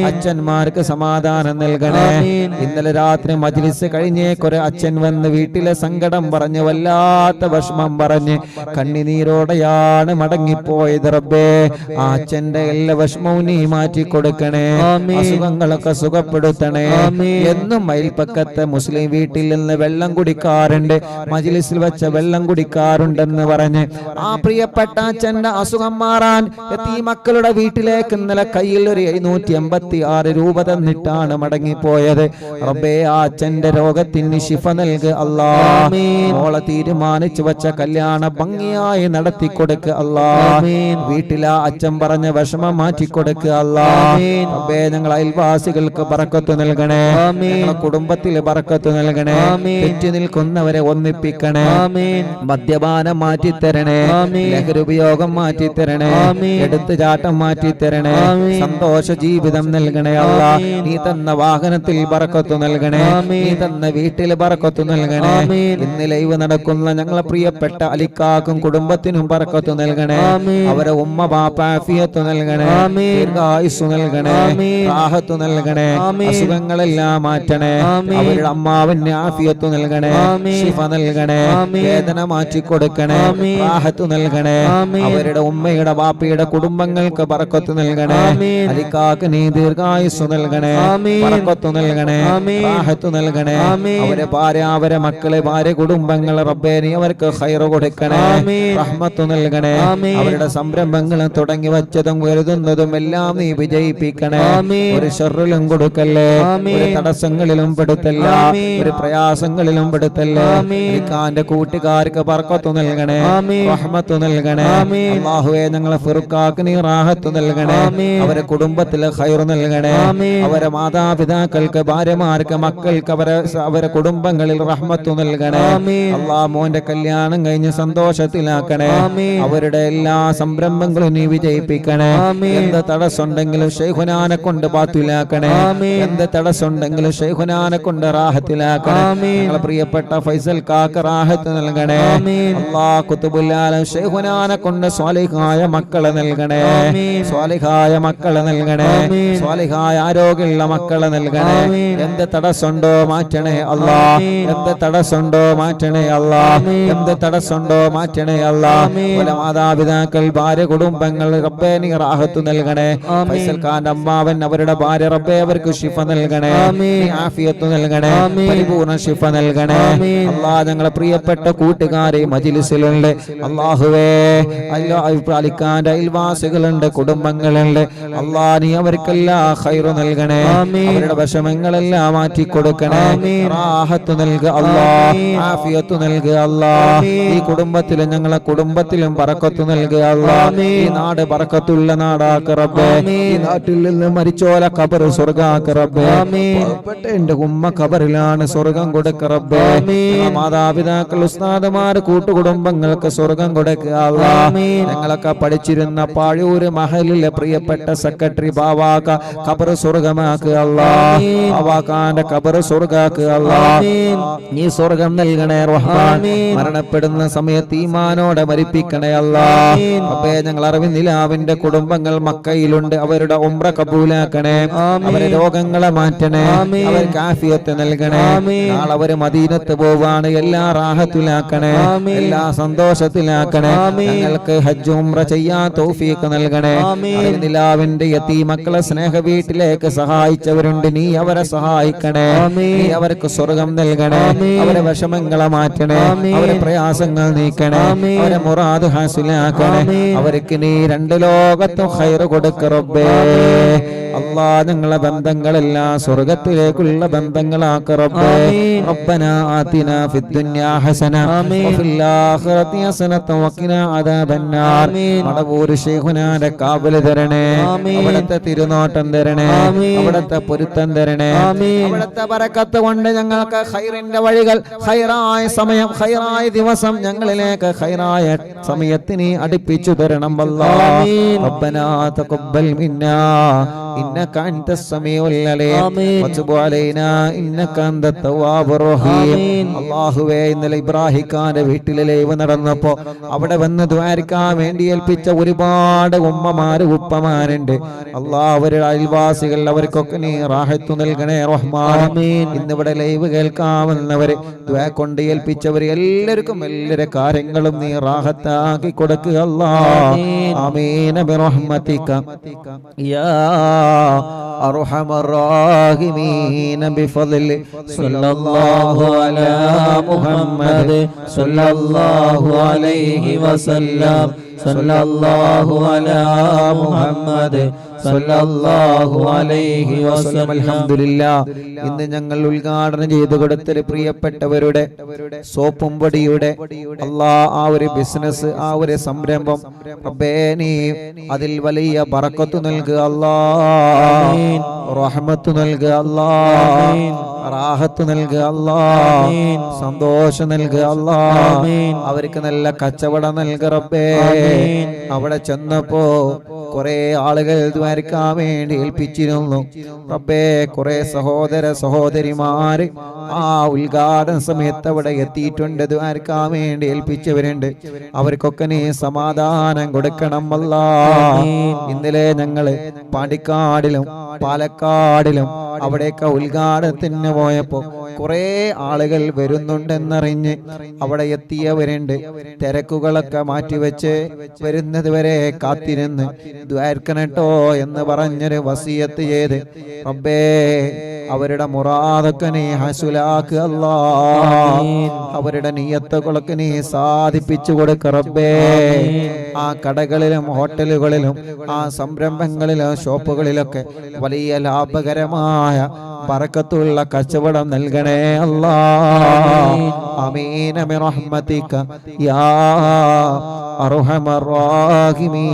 S1: അച്ഛന്മാർക്ക് സമാധാനം നൽകണേ. ഇന്നലെ രാത്രി മജ്ലിസ് കഴിഞ്ഞേക്കൊരു അച്ഛൻ വന്ന് വീട്ടിലെ സങ്കടം പറഞ്ഞ് വല്ലാത്ത വിഷമം പറഞ്ഞ് കണ്ണിനീരോടെയാണ് മടങ്ങിപ്പോയത്. റബ്ബേ, ആ അച്ഛന്റെ എല്ലാ വിഷമവും നീ മാറ്റി കൊടുക്കണേ, അസുഖങ്ങളൊക്കെ സുഖപ്പെടുത്തണേ. എന്നും മയിൽപ്പക്കത്തെ മുസ്ലിം വീട്ടിൽ നിന്ന് വെള്ളം കുടിക്കാറുണ്ട്, മജ്ലിസിൽ വെച്ച വെള്ളം കുടിക്കാറുണ്ടെന്ന് പറഞ്ഞ് ആ പ്രിയപ്പെട്ട അച്ഛന്റെ അസുഖം മാറാൻ ഈ മക്കളുടെ വീട്ടിലേക്ക് ഇന്നലെ കയ്യിൽ ഒരു 786 രൂപ തന്നിട്ടാണ് മടങ്ങിപ്പോയത്. റബ്ബേ, ആ അച്ഛന്റെ രോഗത്തിന് ശിഫ നൽകുക അല്ലാ. മോളെ തീരുമാനിച്ചു വെച്ച കല്യാണ ഭംഗിയായി നടത്തി കൊടുക്കുക അല്ലാ. വീട്ടിലെ അച്ഛൻ പറഞ്ഞ വിഷമം മാറ്റിക്കൊടുക്കുക അല്ലാ. റബ്ബേ, ഞങ്ങൾ അയൽവാസികൾക്ക് ബർക്കത്ത് നൽകണേ, ഞങ്ങളുടെ കുടുംബത്തിൽ ബർക്കത്ത് നൽകണേ, തെറ്റി നിൽക്കുന്നവരെ ഒന്നിപ്പിക്കണേ, മദ്യപാനം മാറ്റിത്തരണേ, ലഹരി ഉപയോഗം മാറ്റിത്തരണേ, എടുത്തുചാട്ടം മാറ്റിത്തരണേ, സന്തോഷ ജീവിതം നൽകണേ അല്ലാ. നീ തന്ന വാഹനത്തിൽ ബർക്കത്ത് നൽകണേ, നീ തന്ന വീട്ടിൽ ബർക്കത്ത് നൽകണേ. ഇന്ന് ലൈവ് നടക്കുന്ന ഞങ്ങളെ പ്രിയപ്പെട്ട അലിക്കാക്കും കുടുംബത്തിനും ബർക്കത്ത് നൽകണേ, അവരെ ഉമ്മ ബാപ്പ ആഫിയത്ത് നൽകണേ, ദീർഘായുസ്സു നൽകണേ, റാഹത്ത് നൽകണേ, അസുഖങ്ങളെല്ലാം മാറ്റണേ, അവരുടെ അമ്മാവിന് ആഫിയത്ത് നൽകണേ, ശിഫ നൽകണേ, വേദന മാറ്റി കൊടുക്കണേ, റാഹത്ത് നൽകണേ. അവരുടെ ഉമ്മയുടെ ബാപ്പയുടെ കുടുംബങ്ങൾക്ക് ബർക്കത്ത് നൽകണേ, അലിക്കാക്ക് നീ ദീർഘായുസ്സു നൽകണേ, ബർക്കത്ത് നൽകണേ, റാഹത്ത് നൽകണേ. അവരെ ഭാര്യ, അവരെ മക്കളെ, ഭാര്യ കുടുംബങ്ങൾ റബ്ബേ നീ അവർക്ക് ഖൈർ കൊടുക്കണേ, റഹ്മത്ത് നൽകണേ. അവരുടെ സംരംഭങ്ങൾ തുടങ്ങി വച്ചതും വരുന്നതും എല്ലാം നീ വിജയിപ്പിക്കണേ. ഒരു ശർറിലും കൊടുക്കല്ലേ, ഒരു തടസ്സങ്ങളിലും പെടുത്തല്ല, ഒരു പ്രയാസങ്ങളിലും പെടുത്തല്ല. അലിക്കാന്റെ കൂട്ടുകാർക്ക് ബർക്കത്ത് നൽകണേ, റഹ്മത്ത് നൽകണേ. അല്ലാഹുവേ, ഞങ്ങളെ ഫിർഖാക്ക് നീ റാഹത്ത് നൽകണേ, അവരെ കുടുംബത്തിലെ ഖൈർ നൽകണേ, അവരെ മാതാപിതാക്കൾക്ക്, ഭാര്യമാർക്ക്, മക്കൾക്ക്, അവരെ കുടുംബങ്ങളിൽ റഹ്മത്ത് നൽകണേ. അല്ലാഹ്, മോന്റെ കല്യാണം കഴിഞ്ഞ് സന്തോഷത്തിലാക്കണേ, അവരുടെ എല്ലാ സംരംഭങ്ങളും നീ വിജയിപ്പിക്കണേ. എന്ത് തടസ്സമുണ്ടെങ്കിലും ശൈഖുനാനെ കൊണ്ട് ബാത്തിലാക്കണേ, എന്ത് തടസ്സമുണ്ടെങ്കിലും ശൈഖുനാനെ കൊണ്ട് റാഹത്തിലാക്കണേ. ഞങ്ങളെ പ്രിയപ്പെട്ട ഫൈസൽ കാക്ക് റാഹത്ത് നൽകണേ. അല്ലാഹ്, ഖുതുബുൽ ആലം ശൈഖുനാനെ കൊണ്ട് സ്വാലിഹായ മക്കളെ നൽകണേ, സ്വാലിഹായ മക്കളെ നൽകണേ, സ്വാലിഹായ ആരോഗ്യമുള്ള മക്കളെ നൽകണേ. എന്ത് തടസ്സമുണ്ടോ മാറ്റണേ അല്ലാ, എന്ത് തടസ്സമുണ്ടോ മാറ്റണേ അല്ലാ, എന്ത് തടസ്സമുണ്ടോ മാറ്റണേ അല്ലാ. മാതാപിതാക്കൾ, ഭാര്യ കുടുംബങ്ങൾ റബ്ബേ നീ റാഹത്ത് നൽകണേ. ഫൈസൽ ഖാന്റെ അമ്മാവൻ, അവരുടെ ഭാര്യ റബ്ബേ അവർക്ക് ശിഫ നൽകണേ, ആഫിയത്ത് നൽകണേ, പരിപൂർണ ശിഫ നൽകണേ. അല്ലാഹ്, ഞങ്ങളെ പ്രിയപ്പെട്ട കൂട്ടുകാരെ മജ്ലിസിലുണ്ട് അല്ലാഹുവേ, അലിഖാന്റെ അയൽവാസികളുണ്ട്, കുടുംബങ്ങളുണ്ട്. അല്ലാഹ്, നീ അവർക്കെല്ലാം ഖൈർ നൽകണേ, അവരുടെ വിഷമങ്ങളെല്ലാം മാറ്റി കൊടുക്കണേ, റാഹത്ത് നൽകുക അല്ലാഹ്, ആഫിയത്ത് നൽകുക അല്ലാഹ്. ഈ കുടുംബത്തിലും ഞങ്ങളെ കുടുംബത്തിലും ബർക്കത്ത് നൽകുക അല്ലാഹ്. ഈ നാട് ബർക്കത്തുള്ള നാടാക്ക് റബ്ബേ, ഈ നാട്ടിൽ നിന്ന് മരിച്ചോല ഖബർ സ്വർഗ്ഗാക്ക് റബ്ബേ. എന്റെ ഉമ്മ ഖബറിലാണ്, സ്വർഗ്ഗം കൊടുക്ക റബ്ബേ. മാതാപിതാക്കൾ, ഉസ്താദുമാർ, കൂട്ടുകുടുംബങ്ങൾക്ക് സ്വർഗ്ഗം കൊടുക്കുക അല്ലാഹ്. ഞങ്ങളൊക്കെ പഠിച്ചിരുന്ന പാഴൂര് മഹലിലെ പ്രിയപ്പെട്ട സെക്രട്ടറി ബാവാക്ക ഖബർ സ്വർഗ്ഗമാക്കുക അല്ലാഹ്. ബാവാക്കാന്റെ ഖബർ സ്വർഗ്ഗാക്കുക അല്ലാഹ്. നീ സ്വർഗ്ഗം നൽകണേ റഹ്മാൻ. മരണപ്പെടുന്ന സമയത്ത് ഈമാനോടെ മരിപ്പിക്കണേ അല്ലാഹ്. അപ്പേ, ഞങ്ങൾ അറിവിന്ദിലാവിന്റെ കുടുംബങ്ങൾ മക്കയിലുണ്ട്, അവരുടെ ഉംറ കബൂലാക്കണേ, അവരെ രോഗങ്ങളെ മാറ്റണേ, അവർക്ക് ആഫിയത്ത് നൽകണേ. നാളെ അവര് മദീനത്ത് പോവാണ്, എല്ലാ റാഹത്തിലാക്കണേ, എല്ലാ സന്തോഷത്തിലാക്കണേ. ഞങ്ങൾക്ക് ഹജ്ജ് ഉംറ ചെയ്യാൻ തൗഫീഖ് നൽകണേ. അറിവിന്ദിലാവിന്റെ യതീമക്കളെ സ്നേഹ വീട്ടിലേക്ക് സഹായിച്ചവരുണ്ട്, നീ അവരെ സഹായിക്കണേ, നീ അവർക്ക് സ്വർഗം നൽകണേ, അവരെ വിഷമങ്ങളെ മാറ്റണേ, അവരെ പ്രയാസങ്ങൾ നീക്കണേ, അവരെ മുറാദ് ഹാസിലാക്കണേ. അവർക്ക് നീ രണ്ട് ലോകത്തും ഖൈർ കൊടുക്ക റബ്ബേ. അല്ലാഹ്, ഞങ്ങളെ ബന്ധങ്ങളെല്ലാം സ്വർഗത്തിലേക്കുള്ള ബന്ധങ്ങളാക്ക റബ്ബേ. റബ്ബനാ ആതിനാ ഫിദ്ദുനിയാ ഹസന വഫിൽ ആഖിറതി ഹസനത വഖിനാ അദാബന്നാർ. മടവൂർ ശൈഖുനാന്റെ കാബല് തരണേ, അവിടുത്തെ തിരുനോട്ടം തരണേ, അവിടുത്തെ പൊരുത്തം തരണേ, അവിടുത്തെ ബറക്കത്ത് കൊണ്ട് ഞങ്ങൾക്ക് ഖൈറിന്റെ വഴികൾ, ഖൈറായ സമയം, ഖൈറായ ദിവസം ഞങ്ങളിലേക്ക് ഖൈറായ സമയത്തിന് അടുപ്പിച്ചു തരണം അല്ലാഹ്. റബ്ബനാ തഖബ്ബൽ മിന്നാ إنك أنت السميع العليم وتب علينا إنك أنت التواب الرحيم അല്ലാഹുവേ ഇന്നലെ ഇബ്രാഹിം ഖാന്റെ വീട്ടിലെ ലൈവ് നടന്നപ്പോ അവിടെ വന്ന് ദ്വാരക്കാൻ വേണ്ടി ഏൽപ്പിച്ച ഒരുപാട് ഉമ്മമാര് ഉപ്പമാരുണ്ട് അല്ലാഹ് അവരുടെ അയൽവാസികൾ അവർക്കൊക്കെ നീ റാഹത്ത് നൽകണേ റഹ്മാൻ ഇന്നിവിടെ ലൈവ് കേൾക്കാമെന്നവര് ദ്വാ കൊണ്ട് ഏൽപ്പിച്ചവർ എല്ലാവർക്കും എല്ലാവരുടെ കാര്യങ്ങളും നീ റാഹത്താക്കി കൊടുക്കുക അല്ലാഹ് ആമീൻ ബിറഹ്മതിക യാ അർഹമർ റഹീമീൻ ബിഫദ്ലി സല്ലല്ലാഹു അലാ മുഹമ്മദ് സല്ലല്ലാഹു അലൈഹി വസല്ലം സല്ലല്ലാഹു അലാ മുഹമ്മദ് സല്ലല്ലാഹു അലൈഹി വസല്ലം അൽഹംദുലില്ലാഹ് ഇന്ന് ഞങ്ങൾ ഉദ്ഘാടനം ചെയ്തു കൊടുത്ത പ്രിയപ്പെട്ടവരുടെ സോപ്പും പൊടിയുടെ അല്ലാഹ് ആ ഒരു ബിസിനസ് ആ ഒരു സംരംഭം റബ്ബേ നീ അതിൽ വലിയ ബറക്കത്ത് നൽകുക അല്ലാഹ് റഹ്മത്ത് നൽകുക അല്ലാഹ് റാഹത്ത് നൽകുക അല്ലാഹ് സന്തോഷം നൽകുക അല്ലാഹ് അവർക്ക് നല്ല കച്ചവടം നൽകുക റബ്ബേ അവിടെ ചെന്നപ്പോ കുറെ ആളുകൾ ദ്വാരക്കാൻ വേണ്ടി ഏൽപ്പിച്ചിരുന്നു റബ്ബേ കുറെ സഹോദര സഹോദരിമാര് ആ ഉദ്ഘാടന സമയത്ത് അവിടെ എത്തിയിട്ടുണ്ട് ദ്വാരക്കാൻ വേണ്ടി ഏൽപ്പിച്ചവരുണ്ട് അവർക്കൊക്കെ നീ സമാധാനം കൊടുക്കണം അല്ലാഹ് ഇന്നലെ ഞങ്ങള് പാണ്ടിക്കാടിലും പാലക്കാടിലും അവിടെയൊക്കെ ഉദ്ഘാടനത്തിന് പോയപ്പോ കുറെ ആളുകൾ വരുന്നുണ്ടെന്നറിഞ്ഞ് അവിടെ എത്തിയവരുണ്ട് തിരക്കുകളൊക്കെ മാറ്റിവെച്ച് വരുന്നത് വരെ കാത്തിരുന്ന് ദ്വാരക്കണട്ടോ എന്ന് പറഞ്ഞൊരു വസിയത്ത് ചെയ്ത് റബ്ബേ അവരുടെ മുറാദൊക്കെ നീ ഹസുലാക്കുക അല്ലാഹ് അവരുടെ നിയത്തുകളൊക്കെ നീ സാധിപ്പിച്ചു കൊടുക്ക റബ്ബേ ആ കടകളിലും ഹോട്ടലുകളിലും ആ സംരംഭങ്ങളിലും ഷോപ്പുകളിലൊക്കെ വലിയ ലാഭകരമായ ബറക്കത്തുള്ള കച്ചവടം നൽകണേ അല്ലാഹ് ആമീൻ ബിറഹ്മതിക യാ അർഹമർ റഹീമീൻ